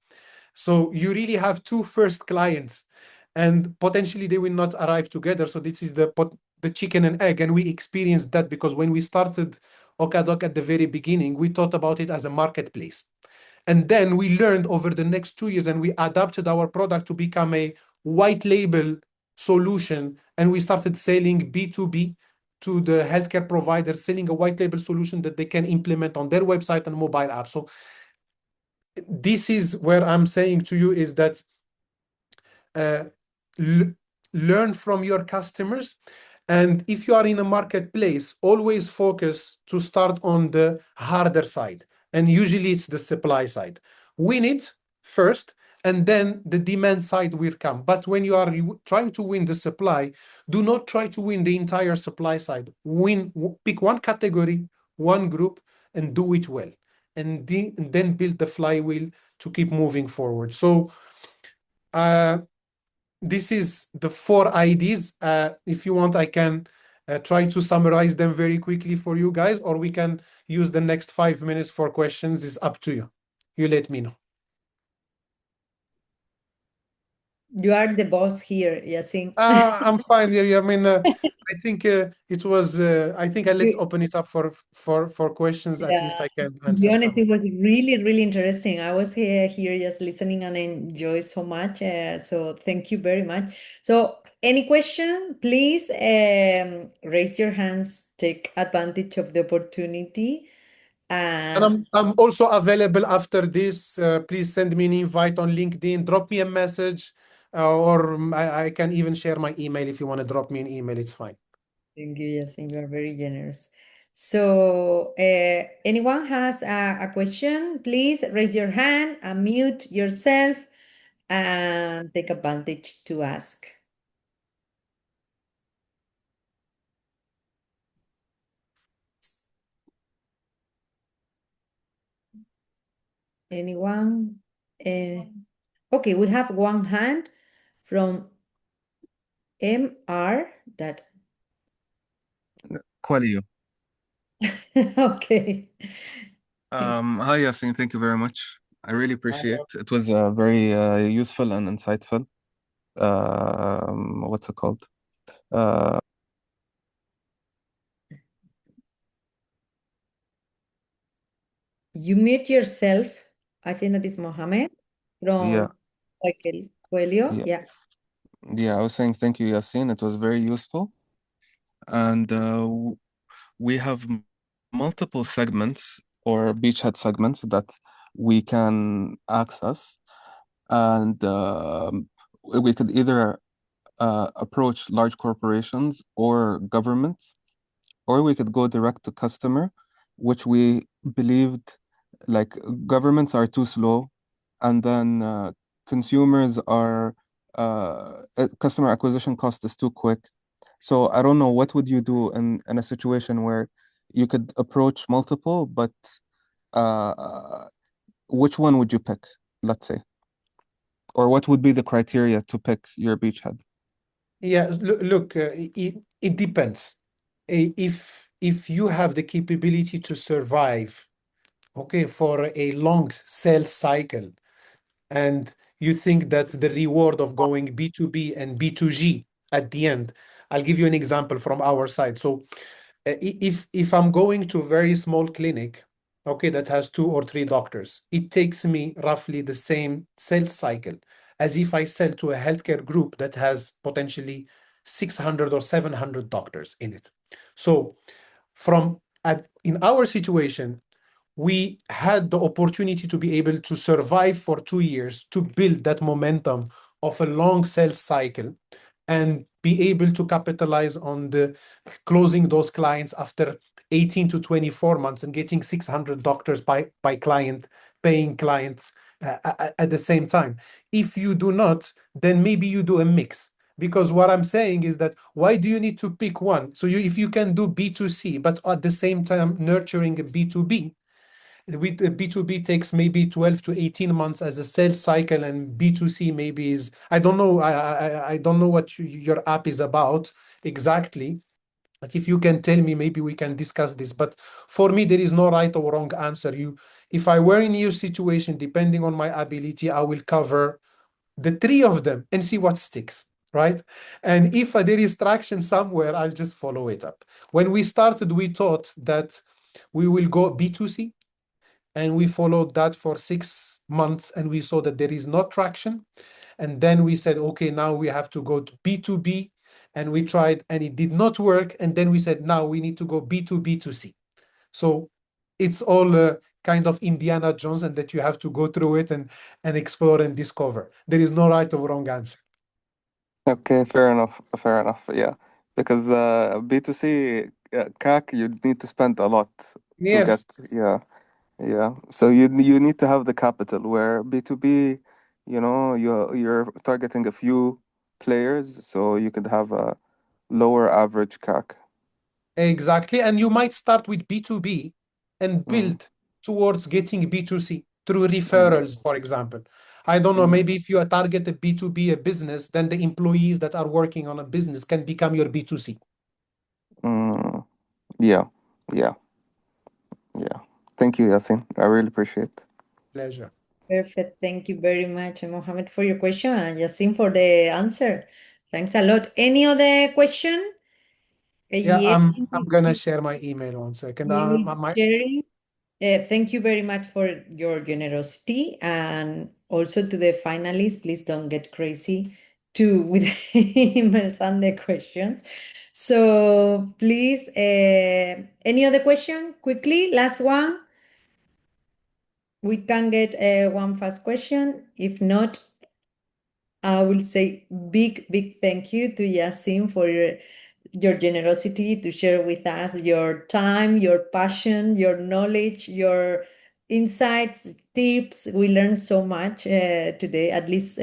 So you really have two first clients, and potentially they will not arrive together. So this is the chicken and egg, and we experienced that because when we started Okadoc at the very beginning, we thought about it as a marketplace. And then we learned over the next 2 years and we adapted our product to become a white label solution. And we started selling B2B to the healthcare providers, selling a white label solution that they can implement on their website and mobile app. So this is where I'm saying to you is that learn from your customers. And if you are in a marketplace, always focus to start on the harder side. And usually it's the supply side. Win it first, and then the demand side will come. But when you are trying to win the supply, do not try to win the entire supply side. Pick one category, one group, and do it well. And then build the flywheel to keep moving forward. So this is the 4 IDs. If you want, I can try to summarize them very quickly for you guys, or we can use the next 5 minutes for questions. It's up to you. You let me know. You are the boss here, Yassine. I'm fine here. I mean, I think it was. I think let's open it up for questions. At least I can To answer be honest, some. it was really, really interesting. I was here just listening and enjoy so much. So thank you very much. So any question, please raise your hands, take advantage of the opportunity. And I'm also available after this. Please send me an invite on LinkedIn. Drop me a message, or I can even share my email if you want to drop me an email. It's fine. Thank you, Yassine. You are very generous. So, anyone has a question, please raise your hand, unmute yourself, and take advantage to ask. Anyone? Okay, we have one hand from MR that. Qualio. Okay. Hi, Yassine. Thank you very much. I really appreciate it. It was very useful and insightful. What's it called? You mute yourself. I think that is Mohammed from Yeah. Coelho. Yeah. Yeah. Yeah, I was saying thank you, Yassine. It was very useful. and we have multiple segments or beachhead segments that we can access, and we could either approach large corporations or governments, or we could go direct to customer, which we believed like governments are too slow, and then consumers are customer acquisition cost is too quick. So I don't know, what would you do in a situation where you could approach multiple, but which one would you pick, let's say? Or what would be the criteria to pick your beachhead? Yeah, look, it depends. If you have the capability to survive, okay, for a long sales cycle, and you think that the reward of going B2B and B2G at the end, I'll give you an example from our side. So if I'm going to a very small clinic, okay, that has 2 or 3 doctors, it takes me roughly the same sales cycle as if I sell to a healthcare group that has potentially 600 or 700 doctors in it. So in our situation, we had the opportunity to be able to survive for 2 years, to build that momentum of a long sales cycle and be able to capitalize on the closing those clients after 18 to 24 months and getting 600 doctors by client, paying clients at the same time. If you do not, then maybe you do a mix. Because what I'm saying is that why do you need to pick one? So if you can do B2C, but at the same time nurturing a B2B, with B2B takes maybe 12 to 18 months as a sales cycle, and B2C maybe is, I don't know, I don't know what your app is about exactly. But if you can tell me, maybe we can discuss this. But for me, there is no right or wrong answer. If I were in your situation, depending on my ability, I will cover the 3 of them and see what sticks, right? And if there is traction somewhere, I'll just follow it up. When we started, we thought that we will go B2C, and we followed that for 6 months, and we saw that there is no traction. And then we said, okay, now we have to go to B2B, and we tried and it did not work. And then we said, now we need to go B2B2C. So it's all kind of Indiana Jones, and that you have to go through it and explore and discover. There is no right or wrong answer. Okay, fair enough. Fair enough. Yeah, because B2C CAC, you need to spend a lot to Yes. get. Yeah. So you need to have the capital. Where B2B, you're targeting a few players, so you could have a lower average CAC. Exactly. And you might start with B2B and build towards getting B2C through referrals, for example. I don't know, maybe if you target a B2B, a business, then the employees that are working on a business can become your B2C. Yeah. Thank you, Yasin. I really appreciate it. Pleasure. Perfect. Thank you very much, Mohammed, for your question, and Yasin for the answer. Thanks a lot. Any other question? Yeah, Yes, I'm gonna share my email 1 second. sharing. Thank you very much for your generosity, and also to the finalists. Please don't get crazy too with the emails and the questions. So please, any other question? Quickly, last one. We can get one fast question. If not, I will say big thank you to Yasin for your generosity to share with us your time, your passion, your knowledge, your insights, tips. We learned so much today. At least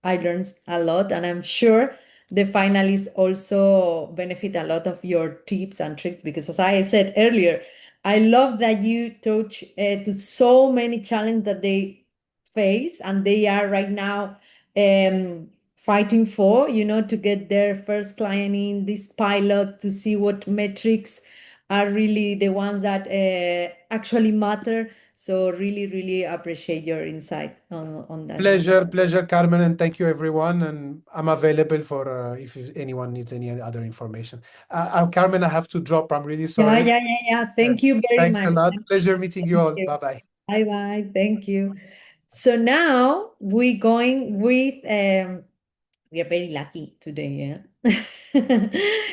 I learned a lot, and I'm sure the finalists also benefit a lot of your tips and tricks, because as I said earlier, I love that you touch to so many challenges that they face, and they are right now fighting for, to get their first client in this pilot, to see what metrics are really the ones that actually matter. So really appreciate your insight on that. Pleasure, Carmen, and thank you, everyone. And I'm available for if anyone needs any other information. Carmen, I have to drop. I'm really sorry. Yeah. Thank you very much. Thanks a lot. Pleasure meeting you all. Bye-bye. Bye. Thank you. So now we're going with We are very lucky today, yeah?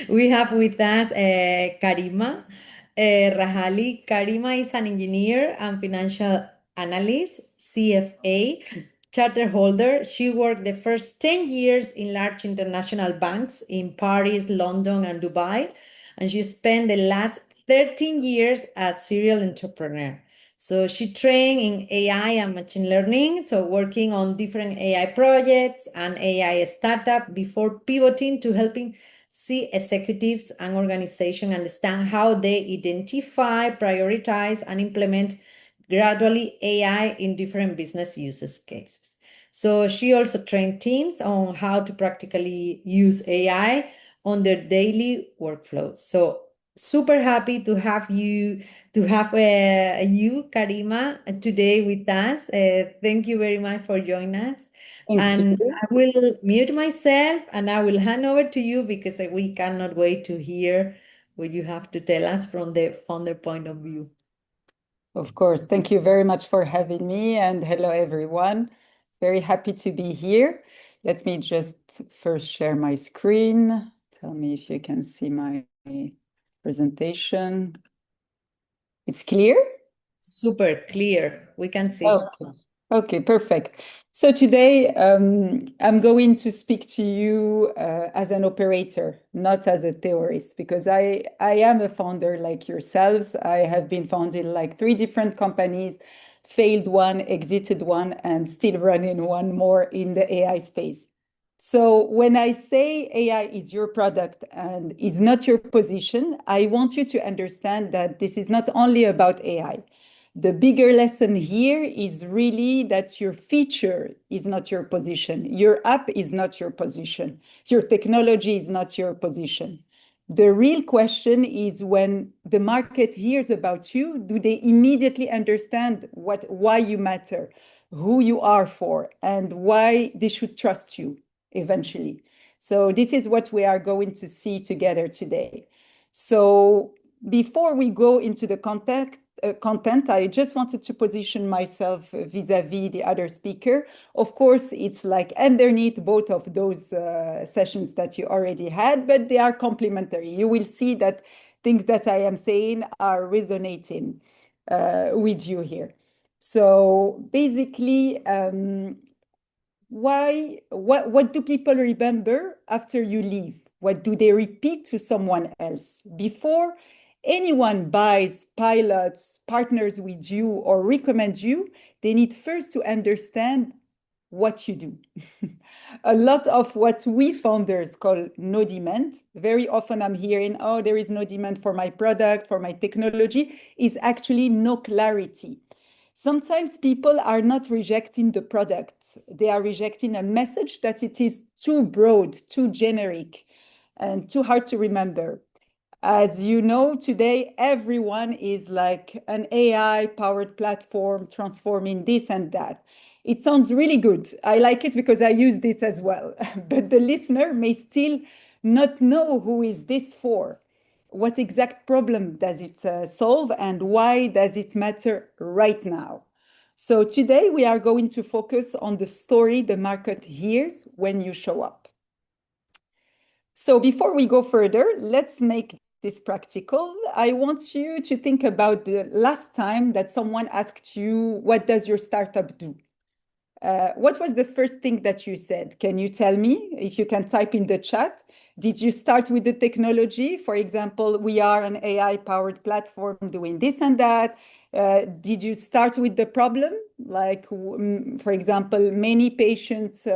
We have with us Karima Rahali. Karima is an engineer and financial analyst, CFA, charter holder. She worked the first 10 years in large international banks in Paris, London, and Dubai. And she spent the last 13 years as serial entrepreneur. So she trained in AI and machine learning, so working on different AI projects and AI startup before pivoting to helping see executives and organizations understand how they identify, prioritize, and implement gradually AI in different business uses cases. So she also trained teams on how to practically use AI on their daily workflows. So super happy to have you Karima, today with us. Thank you very much for joining us. Thank you. I will mute myself and I will hand over to you because we cannot wait to hear what you have to tell us from the founder point of view. Of course. Thank you very much for having me, and hello, everyone. Very happy to be here. Let me just first share my screen. Tell me if you can see my presentation. It's clear? Super clear. We can see. Okay, perfect. So today I'm going to speak to you as an operator, not as a theorist, because I am a founder like yourselves. I have been founded like 3 different companies, failed one, exited one, and still running one more in the AI space. So when I say AI is your product and is not your position, I want you to understand that this is not only about AI. The bigger lesson here is really that your feature is not your position. Your app is not your position. Your technology is not your position. The real question is, when the market hears about you, do they immediately understand why you matter, who you are for, and why they should trust you eventually? So this is what we are going to see together today. So before we go into the content, I just wanted to position myself vis-a-vis the other speaker. Of course, it's like underneath both of those sessions that you already had, but they are complementary. You will see that things that I am saying are resonating with you here. So basically, what do people remember after you leave? What do they repeat to someone else? Before anyone buys, pilots, partners with you, or recommends you, they need first to understand what you do. A lot of what we founders call no demand, very often I'm hearing, oh, there is no demand for my product, for my technology, is actually no clarity. Sometimes people are not rejecting the product. They are rejecting a message that it is too broad, too generic, and too hard to remember. As you know, today, everyone is like an AI-powered platform transforming this and that. It sounds really good. I like it because I used it as well. But the listener may still not know who is this for. What exact problem does it solve, and why does it matter right now? So today we are going to focus on the story the market hears when you show up. So before we go further, let's make this practical. I want you to think about the last time that someone asked you, what does your startup do? What was the first thing that you said? Can you tell me? If you can type in the chat. Did you start with the technology? For example, we are an AI-powered platform doing this and that. Did you start with the problem? Like, for example, many patients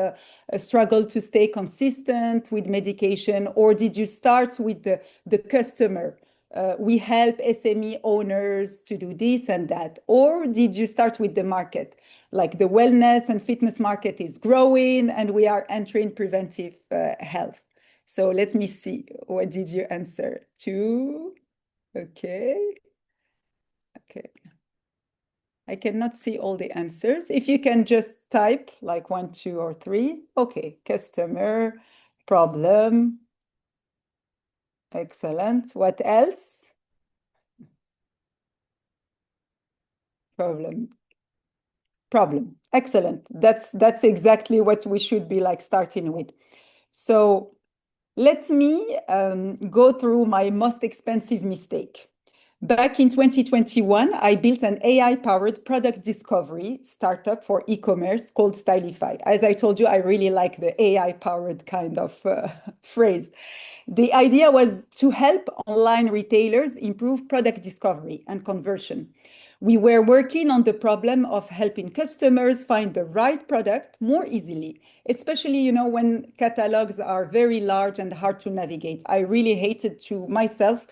struggle to stay consistent with medication. Or did you start with the customer? We help SME owners to do this and that. Or did you start with the market? Like the wellness and fitness market is growing and we are entering preventive health. So let me see. What did you answer? 2. Okay. Okay. I cannot see all the answers. If you can just type like 1, 2, or 3. Okay. Customer, problem. Excellent. What else? Problem. Excellent. That's exactly what we should be like starting with. So let me go through my most expensive mistake. Back in 2021, I built an AI-powered product discovery startup for e-commerce called Stylify. As I told you, I really like the AI-powered kind of phrase. The idea was to help online retailers improve product discovery and conversion. We were working on the problem of helping customers find the right product more easily, especially, you know, when catalogs are very large and hard to navigate. I really hated to myself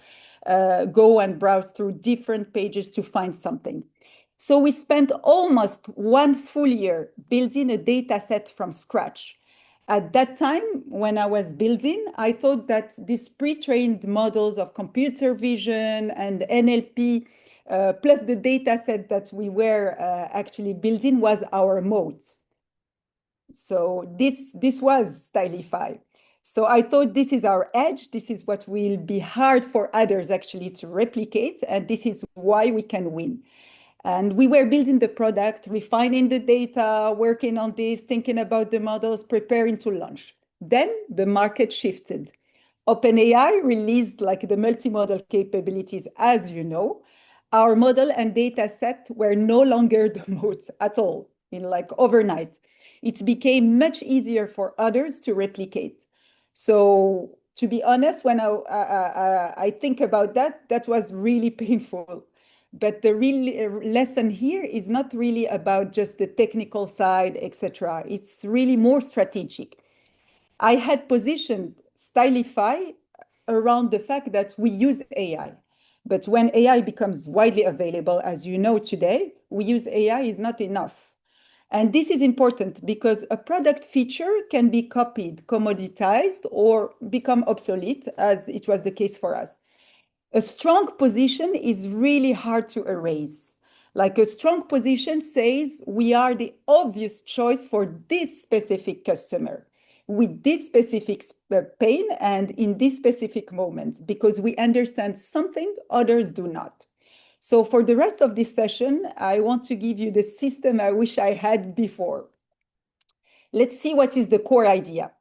go and browse through different pages to find something. So we spent almost 1 full year building a data set from scratch. At that time, when I was building, I thought that these pre-trained models of computer vision and NLP, plus the data set that we were actually building, was our moat. So this was Stylify. So I thought this is our edge. This is what will be hard for others actually to replicate. And this is why we can win. And we were building the product, refining the data, working on this, thinking about the models, preparing to launch. Then the market shifted. OpenAI released like the multimodal capabilities, as you know. Our model and data set were no longer the moats at all, in like overnight. It became much easier for others to replicate. So to be honest, when I think about that, that was really painful. But the real lesson here is not really about just the technical side, etc. It's really more strategic. I had positioned Stylify around the fact that we use AI. But when AI becomes widely available, as you know today, we use AI is not enough. And this is important because a product feature can be copied, commoditized, or become obsolete, as it was the case for us. A strong position is really hard to erase. Like a strong position says, we are the obvious choice for this specific customer, with this specific pain and in this specific moment, because we understand something others do not. So for the rest of this session, I want to give you the system I wish I had before. Let's see what is the core idea.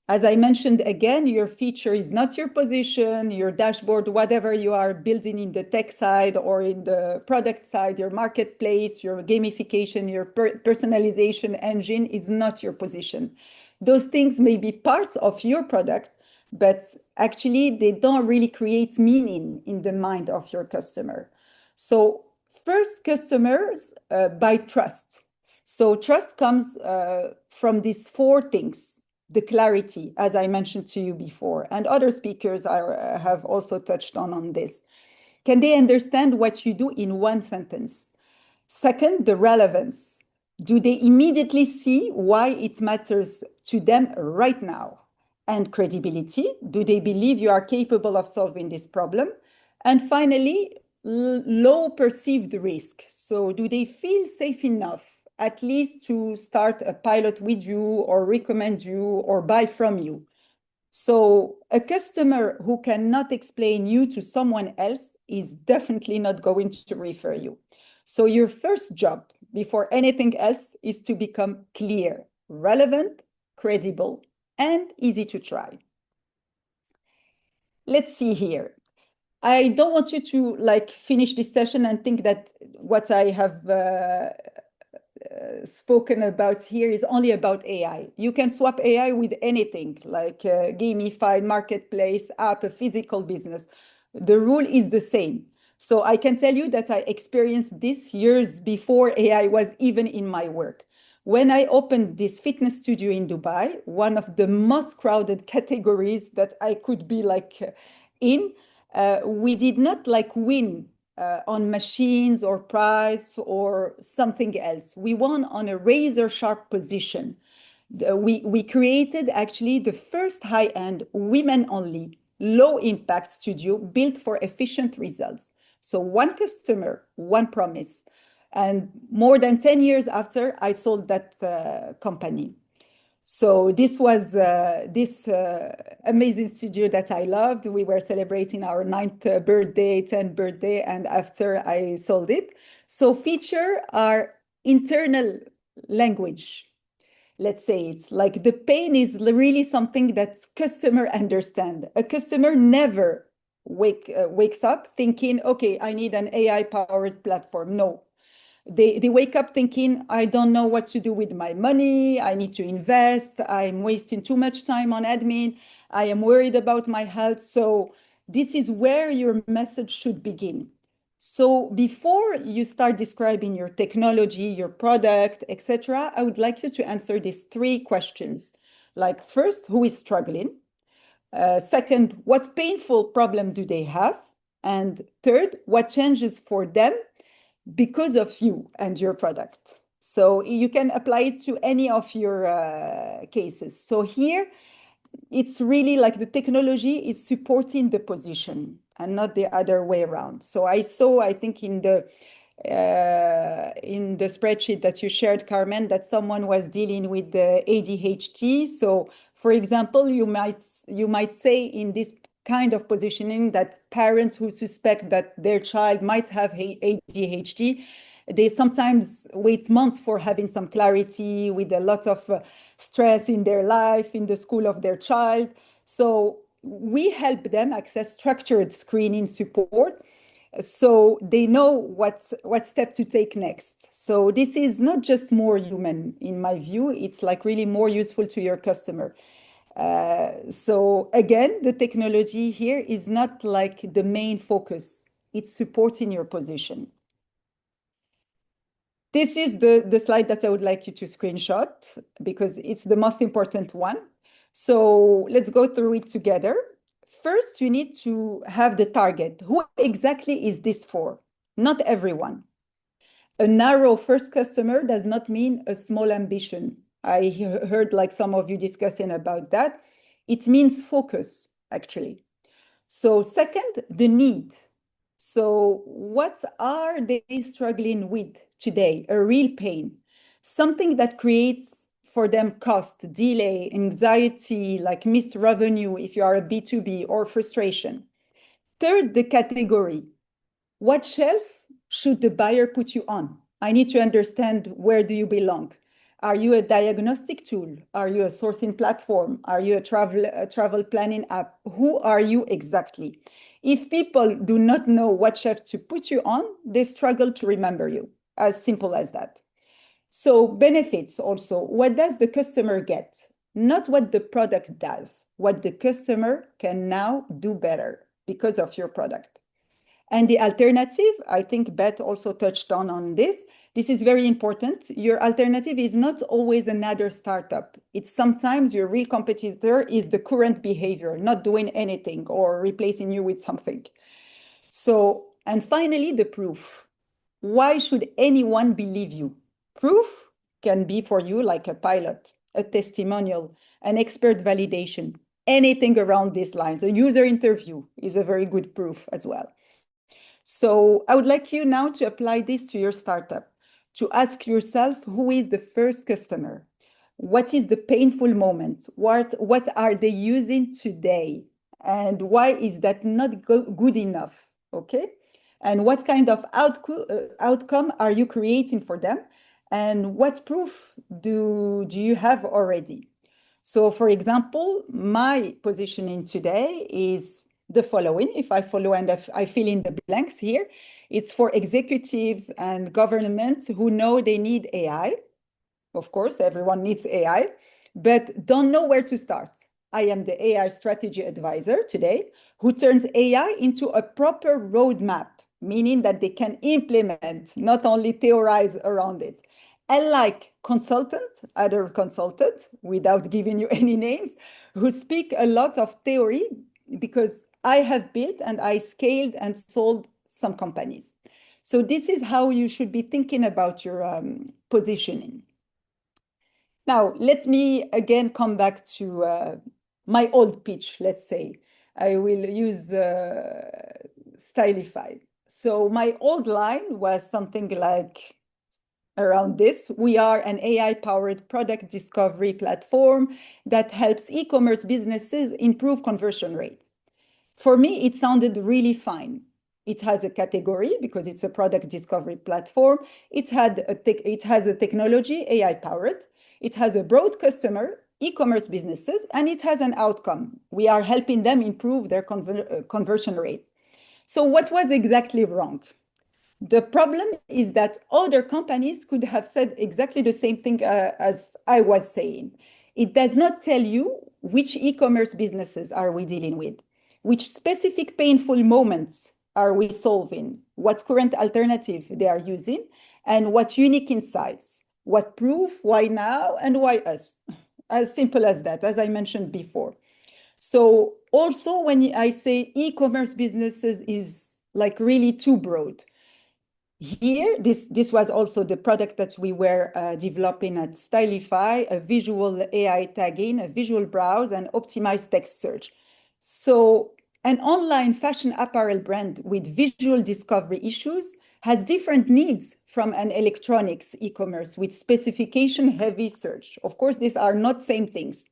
As I mentioned again, your feature is not your position, your dashboard, whatever you are building in the tech side or in the product side, your marketplace, your gamification, your personalization engine is not your position. Those things may be parts of your product, but actually they don't really create meaning in the mind of your customer. So first, customers buy trust. So trust comes from these 4 things. The clarity, as I mentioned to you before, and other speakers have also touched on this. Can they understand what you do in 1 sentence? Second, the relevance. Do they immediately see why it matters to them right now? And credibility. Do they believe you are capable of solving this problem? And finally, low perceived risk. So do they feel safe enough at least to start a pilot with you or recommend you or buy from you? So a customer who cannot explain you to someone else is definitely not going to refer you. So your first job before anything else is to become clear, relevant, credible, and easy to try. Let's see here. I don't want you to like finish this session and think that what I have spoken about here is only about AI. You can swap AI with anything like a gamified marketplace, app, a physical business. The rule is the same. So I can tell you that I experienced this years before AI was even in my work. When I opened this fitness studio in Dubai, one of the most crowded categories that I could be like in, we did not like win on machines or price or something else. We won on a razor sharp position. We created actually the first high-end women only low impact studio built for efficient results. So 1 customer, 1 promise. And more than 10 years after, I sold that company. So this was this amazing studio that I loved. We were celebrating our 9th birthday, 10th birthday, and after I sold it. So features are internal language. let's say it's like the pain is really something that customer understand. A customer never wakes up thinking, okay, I need an AI powered platform. No, they wake up thinking, I don't know what to do with my money. I need to invest. I'm wasting too much time on admin. I am worried about my health. So this is where your message should begin. So before you start describing your technology, your product, etc., I would like you to answer these 3 questions. Like first, who is struggling? Second, what painful problem do they have? And third, what changes for them because of you and your product? So you can apply it to any of your cases. So here, it's really like the technology is supporting the position and not the other way around. So I think in the spreadsheet that you shared, Carmen, that someone was dealing with the ADHD. So for example, you might say in this kind of positioning that parents who suspect that their child might have ADHD, they sometimes wait months for having some clarity with a lot of stress in their life, in the school of their child. So we help them access structured screening support so they know what step to take next. So this is not just more human, in my view, it's like really more useful to your customer. So again, the technology here is not like the main focus, it's supporting your position. This is the slide that I would like you to screenshot because it's the most important one. So let's go through it together. First, you need to have the target. Who exactly is this for? Not everyone. A narrow first customer does not mean a small ambition. I heard like some of you discussing about that. It means focus, actually. So second, the need. So what are they struggling with today? A real pain, something that creates for them cost, delay, anxiety, like missed revenue if you are a B2B, or frustration. Third, the category. What shelf should the buyer put you on? I need to understand where do you belong. Are you a diagnostic tool? Are you a sourcing platform? Are you a travel planning app? Who are you exactly? If people do not know what shelf to put you on, they struggle to remember you. As simple as that. So benefits also, what does the customer get? Not what the product does, what the customer can now do better because of your product. And the alternative, I think Beth also touched on this. This is very important. Your alternative is not always another startup. It's sometimes your real competitor is the current behavior, not doing anything or replacing you with something. So, and finally, the proof. Why should anyone believe you? Proof can be for you like a pilot, a testimonial, an expert validation, anything around these lines. A user interview is a very good proof as well. So I would like you now to apply this to your startup, to ask yourself, who is the first customer? What is the painful moment? What are they using today? And why is that not good enough? Okay. And what kind of outcome are you creating for them? And what proof do you have already? So for example, my positioning today is the following. If I follow and I fill in the blanks here, it's for executives and governments who know they need AI. Of course, everyone needs AI, but don't know where to start. I am the AI strategy advisor today who turns AI into a proper roadmap, meaning that they can implement, not only theorize around it. And like other consultant, without giving you any names, who speak a lot of theory because I have built and I scaled and sold some companies. So this is how you should be thinking about your positioning. Now, let me again come back to my old pitch, let's say. I will use Stylify. So my old line was something like around this. We are an AI-powered product discovery platform that helps e-commerce businesses improve conversion rates. For me, it sounded really fine. It has a category because it's a product discovery platform. It has a technology, AI-powered. It has a broad customer, e-commerce businesses, and it has an outcome. We are helping them improve their conversion rate. So what was exactly wrong? The problem is that other companies could have said exactly the same thing as I was saying. It does not tell you which e-commerce businesses are we dealing with, which specific painful moments are we solving, what current alternative they are using, and what unique insights, what proof, why now, and why us. As simple as that, as I mentioned before. So also when I say e-commerce businesses is like really too broad. Here, this was also the product that we were developing at Stylify, a visual AI tagging, a visual browse, and optimized text search. So an online fashion apparel brand with visual discovery issues has different needs from an electronics e-commerce with specification-heavy search. Of course, these are not same things.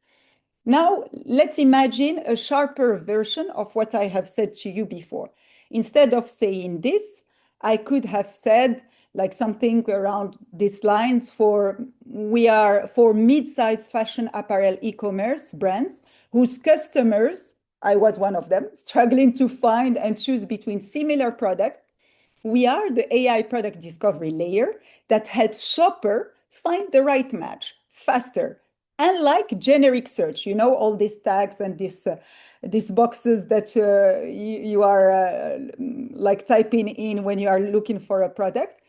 Now, let's imagine a sharper version of what I have said to you before. Instead of saying this, I could have said like something around these lines for mid-sized fashion apparel e-commerce brands whose customers, I was one of them, struggling to find and choose between similar products. We are the AI product discovery layer that helps shopper find the right match faster. Unlike generic search, all these tags and these boxes that you are like typing in when you are looking for a product,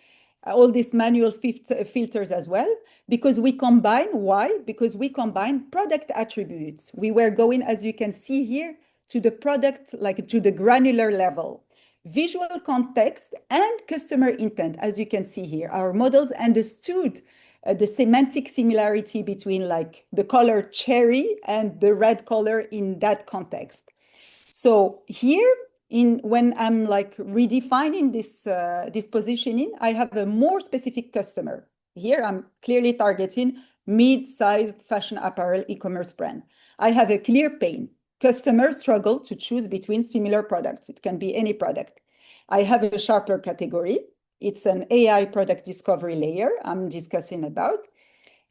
all these manual filters as well, because we combine, why? Because we combine product attributes. We were going, as you can see here, to the product, like to the granular level. Visual context and customer intent, as you can see here. Our models understood the semantic similarity between like the color cherry and the red color in that context. So here, when I'm like redefining this positioning, I have a more specific customer. Here I'm clearly targeting mid-sized fashion apparel e-commerce brand. I have a clear pain. Customers struggle to choose between similar products. It can be any product. I have a sharper category. It's an AI product discovery layer I'm discussing about.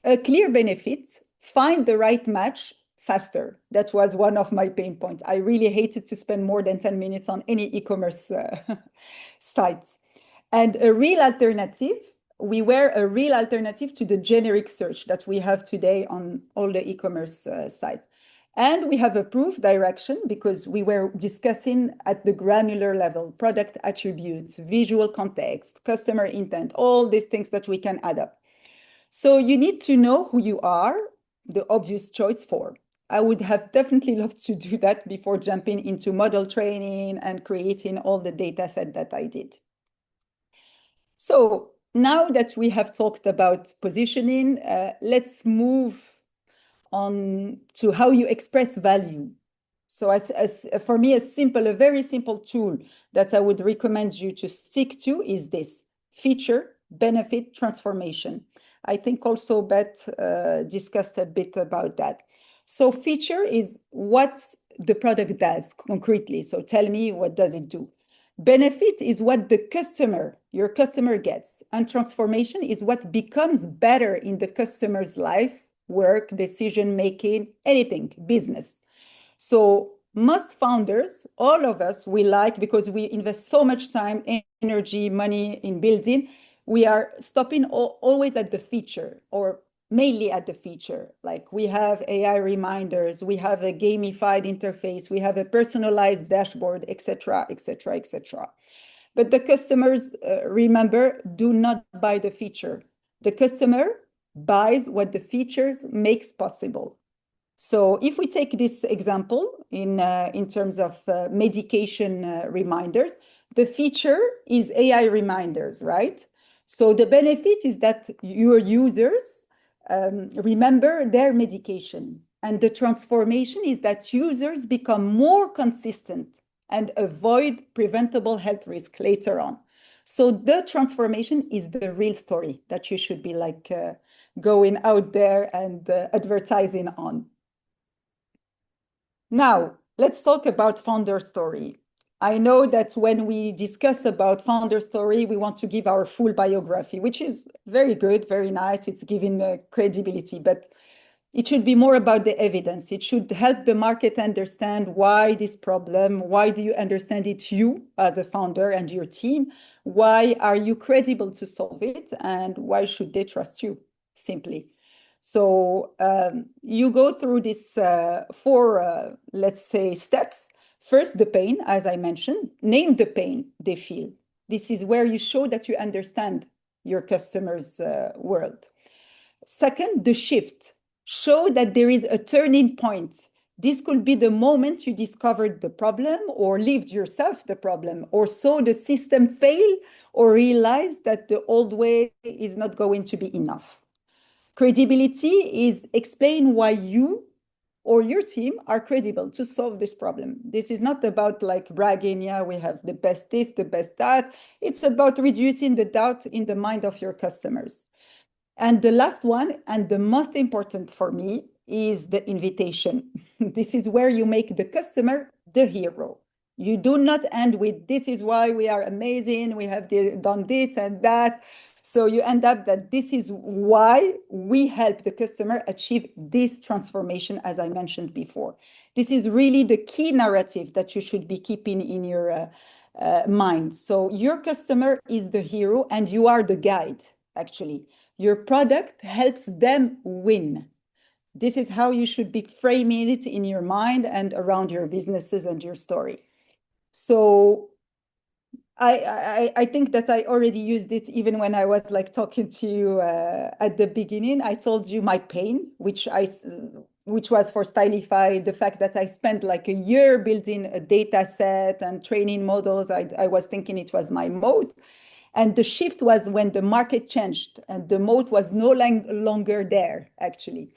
A clear benefit, find the right match faster. That was one of my pain points. I really hated to spend more than 10 minutes on any e-commerce sites. And a real alternative, we were a real alternative to the generic search that we have today on all the e-commerce sites. And we have a proof direction because we were discussing at the granular level, product attributes, visual context, customer intent, all these things that we can add up. So you need to know who you are, the obvious choice for. I would have definitely loved to do that before jumping into model training and creating all the data set that I did. So now that we have talked about positioning, let's move on to how you express value. So for me, a very simple tool that I would recommend you to stick to is this: feature, benefit, transformation. I think also Beth discussed a bit about that. So feature is what the product does concretely. So tell me, what does it do? Benefit is what your customer gets. And transformation is what becomes better in the customer's life, work, decision-making, anything, business. So most founders, all of us, we like, because we invest so much time, energy, money in building, we are stopping always at the feature, or mainly at the feature. Like we have AI reminders, we have a gamified interface, we have a personalized dashboard, etc., etc., etc. But the customers, remember, do not buy the feature. The customer buys what the features makes possible. So if we take this example in terms of medication reminders, the feature is AI reminders, right? So the benefit is that your users remember their medication, and the transformation is that users become more consistent and avoid preventable health risk later on. So the transformation is the real story that you should be like going out there and advertising on. Now, let's talk about founder story. I know that when we discuss about founder story, we want to give our full biography, which is very good, very nice. It's giving credibility, but it should be more about the evidence. It should help the market understand why this problem, why do you understand it, you as a founder and your team, why are you credible to solve it, and why should they trust you, simply. So you go through these four, let's say, steps. First, the pain, as I mentioned, name the pain they feel. This is where you show that you understand your customer's world. Second, the shift. Show that there is a turning point. This could be the moment you discovered the problem or lived yourself the problem or saw the system fail or realized that the old way is not going to be enough. Credibility is explain why you or your team are credible to solve this problem. This is not about like bragging, yeah, we have the best this, the best that. It's about reducing the doubt in the mind of your customers. And the last one, and the most important for me, is the invitation. This is where you make the customer the hero. You do not end with, this is why we are amazing, we have done this and that. So you end up that this is why we help the customer achieve this transformation, as I mentioned before. This is really the key narrative that you should be keeping in your mind. So your customer is the hero and you are the guide, actually. Your product helps them win. This is how you should be framing it in your mind and around your businesses and your story. So I think that I already used it even when I was like talking to you at the beginning. I told you my pain, which was for Stylify, the fact that I spent like a year building a data set and training models. I was thinking it was my mode. And the shift was when the market changed and the moat was no longer there, actually.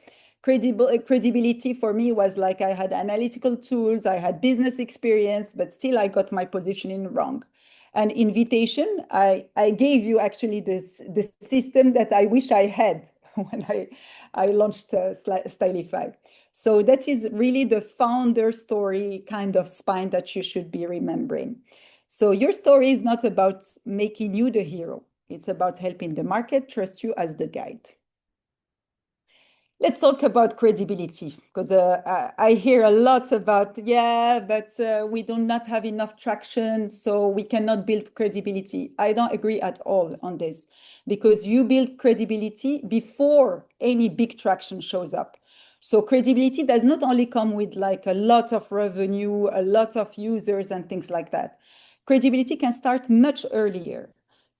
Credibility for me was like I had analytical tools, I had business experience, but still I got my positioning wrong. And invitation, I gave you actually the system that I wish I had when I launched Stylify. So that is really the founder story kind of spine that you should be remembering. So your story is not about making you the hero. It's about helping the market trust you as the guide. Let's talk about credibility, because I hear a lot about, yeah, but we do not have enough traction, so we cannot build credibility. I don't agree at all on this, because you build credibility before any big traction shows up. So credibility does not only come with like a lot of revenue, a lot of users and things like that. Credibility can start much earlier.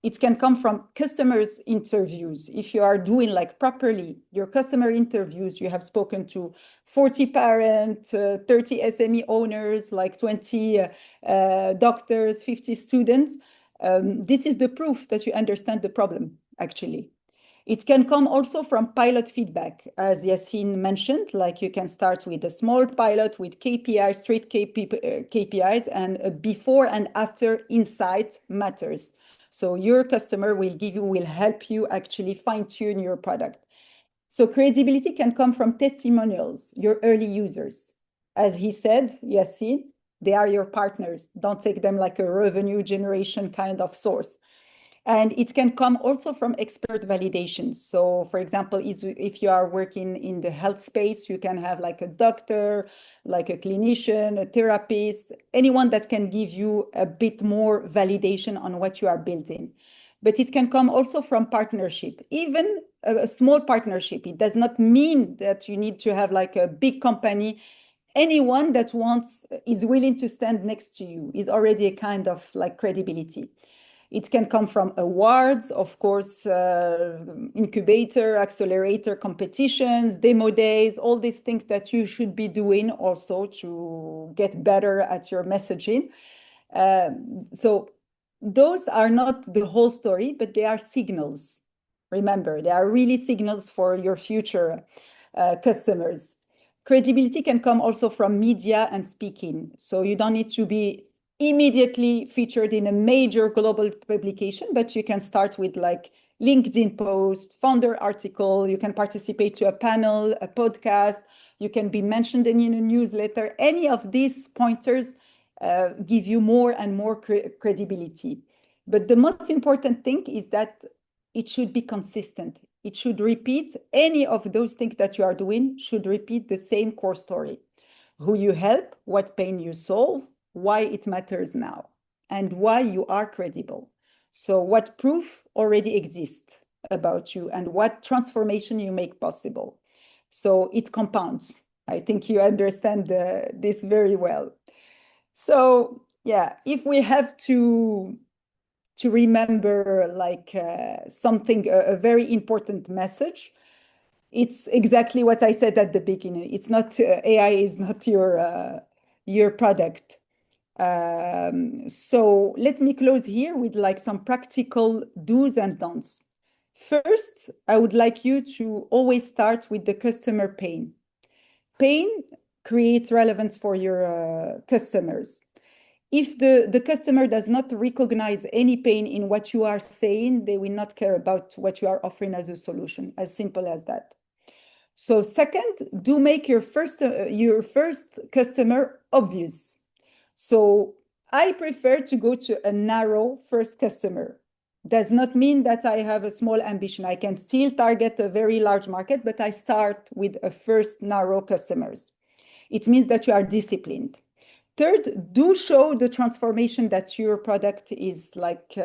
It can come from customers' interviews. If you are doing like properly your customer interviews, you have spoken to 40 parents, 30 SME owners, like 20 doctors, 50 students. This is the proof that you understand the problem, actually. It can come also from pilot feedback, as Yassine mentioned, like you can start with a small pilot with KPIs, straight KPIs, and before and after insight matters. So your customer will help you actually fine-tune your product. So credibility can come from testimonials, your early users. As he said, Yassine, they are your partners. Don't take them like a revenue generation kind of source. And it can come also from expert validation. So for example, if you are working in the health space, you can have like a doctor, like a clinician, a therapist, anyone that can give you a bit more validation on what you are building. But it can come also from partnership, even a small partnership. It does not mean that you need to have like a big company. Anyone that is willing to stand next to you is already a kind of like credibility. It can come from awards, of course, incubator, accelerator competitions, demo days, all these things that you should be doing also to get better at your messaging. So those are not the whole story, but they are signals. Remember, they are really signals for your future customers. Credibility can come also from media and speaking. So you don't need to be immediately featured in a major global publication, but you can start with like LinkedIn post, founder article, you can participate to a panel, a podcast, you can be mentioned in a newsletter. Any of these pointers give you more and more credibility. But the most important thing is that it should be consistent. It should repeat any of those things that you are doing, should repeat the same core story. Who you help, what pain you solve, why it matters now, and why you are credible. So what proof already exists about you and what transformation you make possible. So it compounds. I think you understand this very well. So yeah, if we have to remember like something, a very important message, it's exactly what I said at the beginning. It's not AI is not your product. So let me close here with like some practical do's and don'ts. First, I would like you to always start with the customer pain. Pain creates relevance for your customers. If the customer does not recognize any pain in what you are saying, they will not care about what you are offering as a solution, as simple as that. So second, do make your first customer obvious. So I prefer to go to a narrow first customer. Does not mean that I have a small ambition. I can still target a very large market, but I start with a first narrow customers. It means that you are disciplined. Third, do show the transformation that your product is like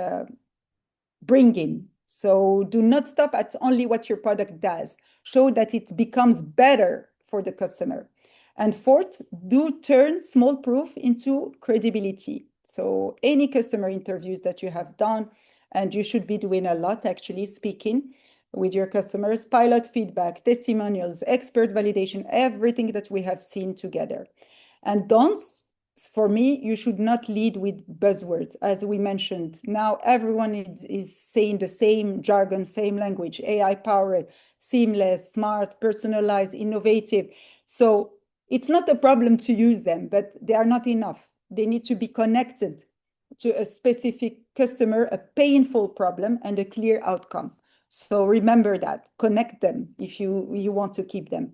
bringing. So do not stop at only what your product does. Show that it becomes better for the customer. And fourth, do turn small proof into credibility. So any customer interviews that you have done, and you should be doing a lot actually speaking with your customers, pilot feedback, testimonials, expert validation, everything that we have seen together. And don'ts, for me, you should not lead with buzzwords, as we mentioned. Now everyone is saying the same jargon, same language, AI powered, seamless, smart, personalized, innovative. So it's not a problem to use them, but they are not enough. They need to be connected to a specific customer, a painful problem, and a clear outcome. So remember that, connect them if you want to keep them.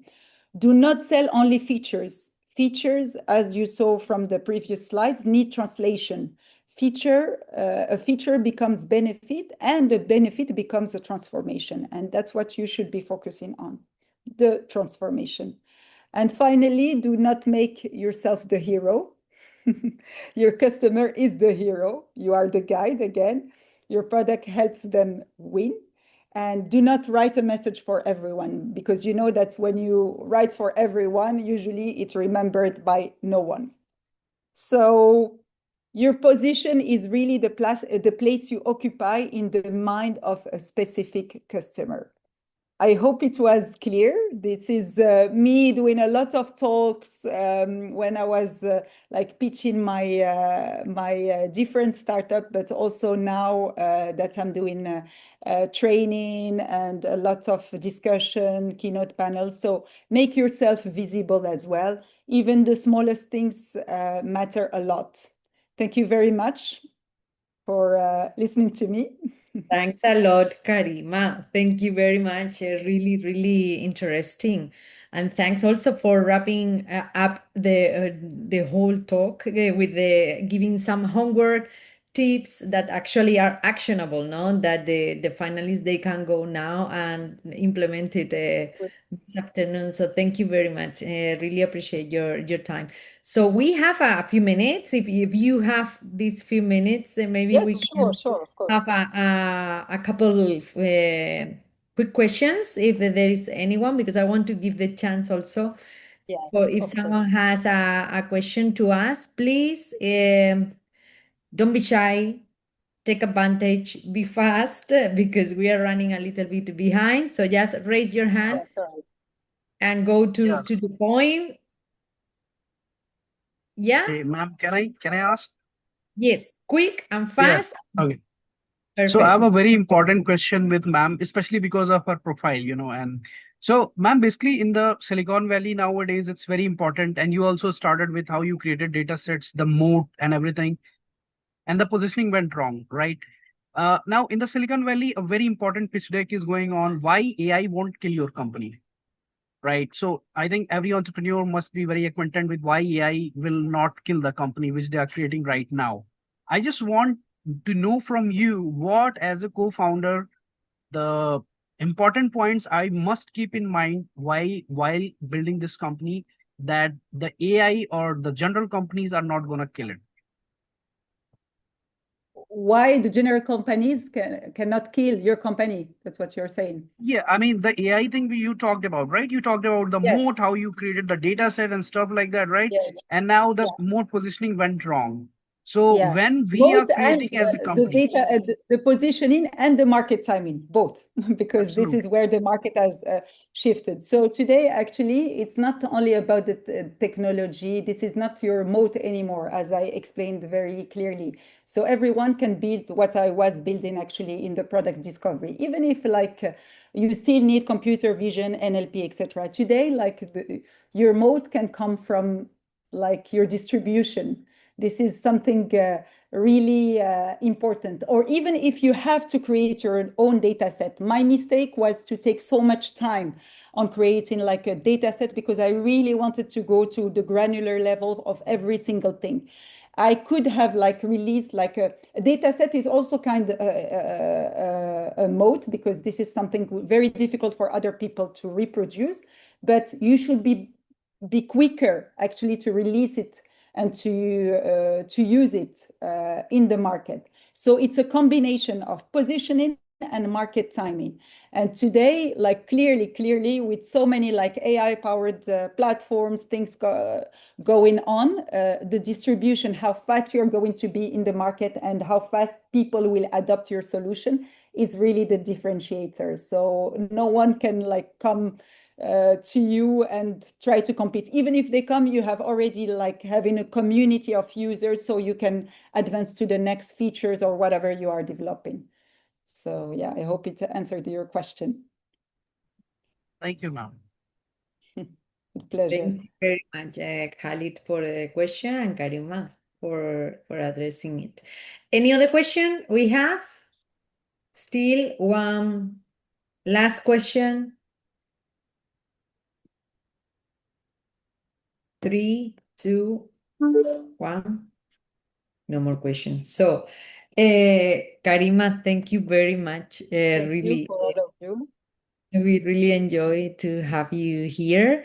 Do not sell only features. Features, as you saw from the previous slides, need translation. A feature becomes benefit, and a benefit becomes a transformation. And that's what you should be focusing on, the transformation. And finally, do not make yourself the hero. Your customer is the hero. You are the guide again. Your product helps them win. And do not write a message for everyone, because you know that when you write for everyone, usually it's remembered by no one. So your position is really the place you occupy in the mind of a specific customer. I hope it was clear. This is me doing a lot of talks when I was like pitching my different startup, but also now that I'm doing training and a lot of discussion, keynote panels. So make yourself visible as well. Even the smallest things matter a lot. Thank you very much for listening to me. Thanks a lot, Karima. Thank you very much. Really, really interesting. And thanks also for wrapping up the whole talk with the giving some homework tips that actually are actionable, no? That the finalists, they can go now and implement it this afternoon. So thank you very much. Really appreciate your time. So we have a few minutes. If you have these few minutes, then maybe Yes, we can sure, of course. have a couple of quick questions if there is anyone, because I want to give the chance also. Yeah, Or if of someone course. has a question to ask, please don't be shy. Take advantage, be fast, because we are running a little bit behind. So just raise your hand and go to the point. Yeah? Hey, ma'am, can I ask? Yes, quick and Yeah. fast. Okay. Perfect. So I have a very important question with ma'am, especially because of her profile, and so ma'am, basically in the Silicon Valley nowadays, it's very important. And you also started with how you created data sets, the moat and everything, and the positioning went wrong, right? Now in the Silicon Valley, a very important pitch deck is going on. Why AI won't kill your company? right? So I think every entrepreneur must be very acquainted with why AI will not kill the company which they are creating right now. I just want to know from you what, as a co-founder, the important points I must keep in mind while building this company, that the AI or the general companies are not going to kill it. Why the general companies cannot kill your company? That's what you're saying. Yeah, I mean, the AI thing you talked about, right? You talked about the Yes. moat, how you created the data set and stuff like that, right? Yes. And now the Yeah. moat positioning went wrong. So Yeah. when we Both are creating as a the company, data, the positioning and the market timing, both, because this absolutely. is where the market has shifted. So today, actually, it's not only about the technology. This is not your moat anymore, as I explained very clearly. So everyone can build what I was building actually in the product discovery, even if like you still need computer vision, NLP, etc. Today, like your moat can come from like your distribution. This is something really important. Or even if you have to create your own data set. My mistake was to take so much time on creating like a data set because I really wanted to go to the granular level of every single thing. I could have like released like a data set is also kind of a moat because this is something very difficult for other people to reproduce, but you should be quicker actually to release it and to use it in the market. So it's a combination of positioning and market timing. And today, like clearly, with so many like AI-powered platforms, things going on, the distribution, how fast you're going to be in the market and how fast people will adopt your solution is really the differentiator. So no one can like come to you and try to compete. Even if they come, you have already like having a community of users so you can advance to the next features or whatever you are developing. So yeah, I hope it answered your question. Thank you, ma'am. With pleasure. Thank you very much, Khalid, for the question, and Karima for addressing it. Any other question we have? Still one last question. 3, 2, 1. No more questions. So, Karima, thank you very much. Thank Really, you for all of you. we really enjoy to have you here.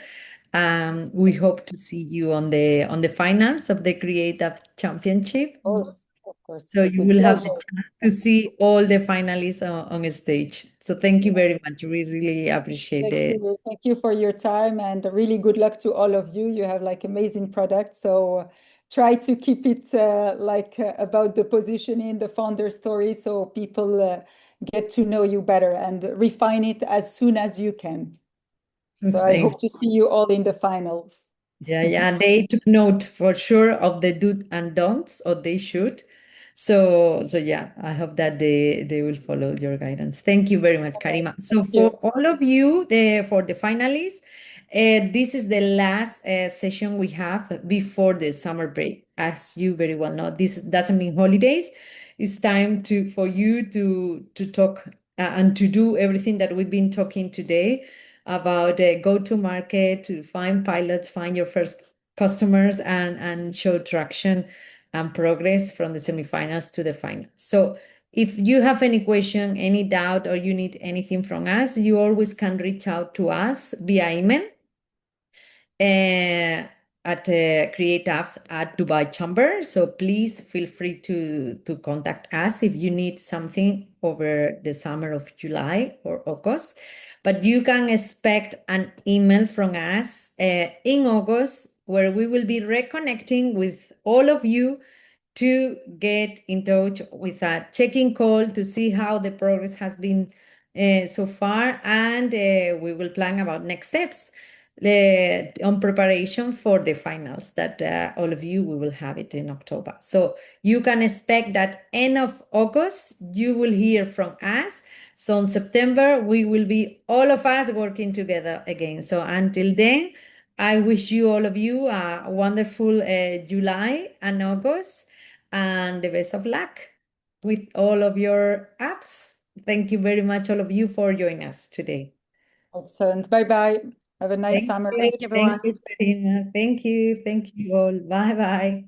We hope to see you on the finals of the Creative Championship. Of course. So you With will have the pleasure. chance to see all the finalists on stage. So thank you very much. We really appreciate it. Thank you for your time and really good luck to all of you. You have like amazing products. So try to keep it about the positioning, the founder story, so people get to know you better and refine it as soon as you can. So I hope to see you all in the finals. Yeah. They took note for sure of the do and don'ts, or they should. So yeah, I hope that they will follow your guidance. Thank you very much, Karima. So for all of you, for the finalists, this is the last session we have before the summer break. As you very well know, this doesn't mean holidays. It's time for you to talk and to do everything that we've been talking today about go-to-market, to find pilots, find your first customers, and show traction and progress from the semifinals to the finals. So if you have any question, any doubt, or you need anything from us, you always can reach out to us via email at Create Apps at Dubai Chamber. So please feel free to contact us if you need something over the summer of July or August. But you can expect an email from us in August, where we will be reconnecting with all of you to get in touch with a check-in call to see how the progress has been so far, and we will plan about next steps on preparation for the finals that all of you, we will have it in October. So you can expect that end of August, you will hear from us. So in September, we will be all of us working together again. So until then, I wish you, all of you, a wonderful July and August, and the best of luck with all of your apps. Thank you very much, all of you, for joining us today. Excellent. Bye-bye. Have a nice summer. Thank you, Karina. Thank you all. Bye bye.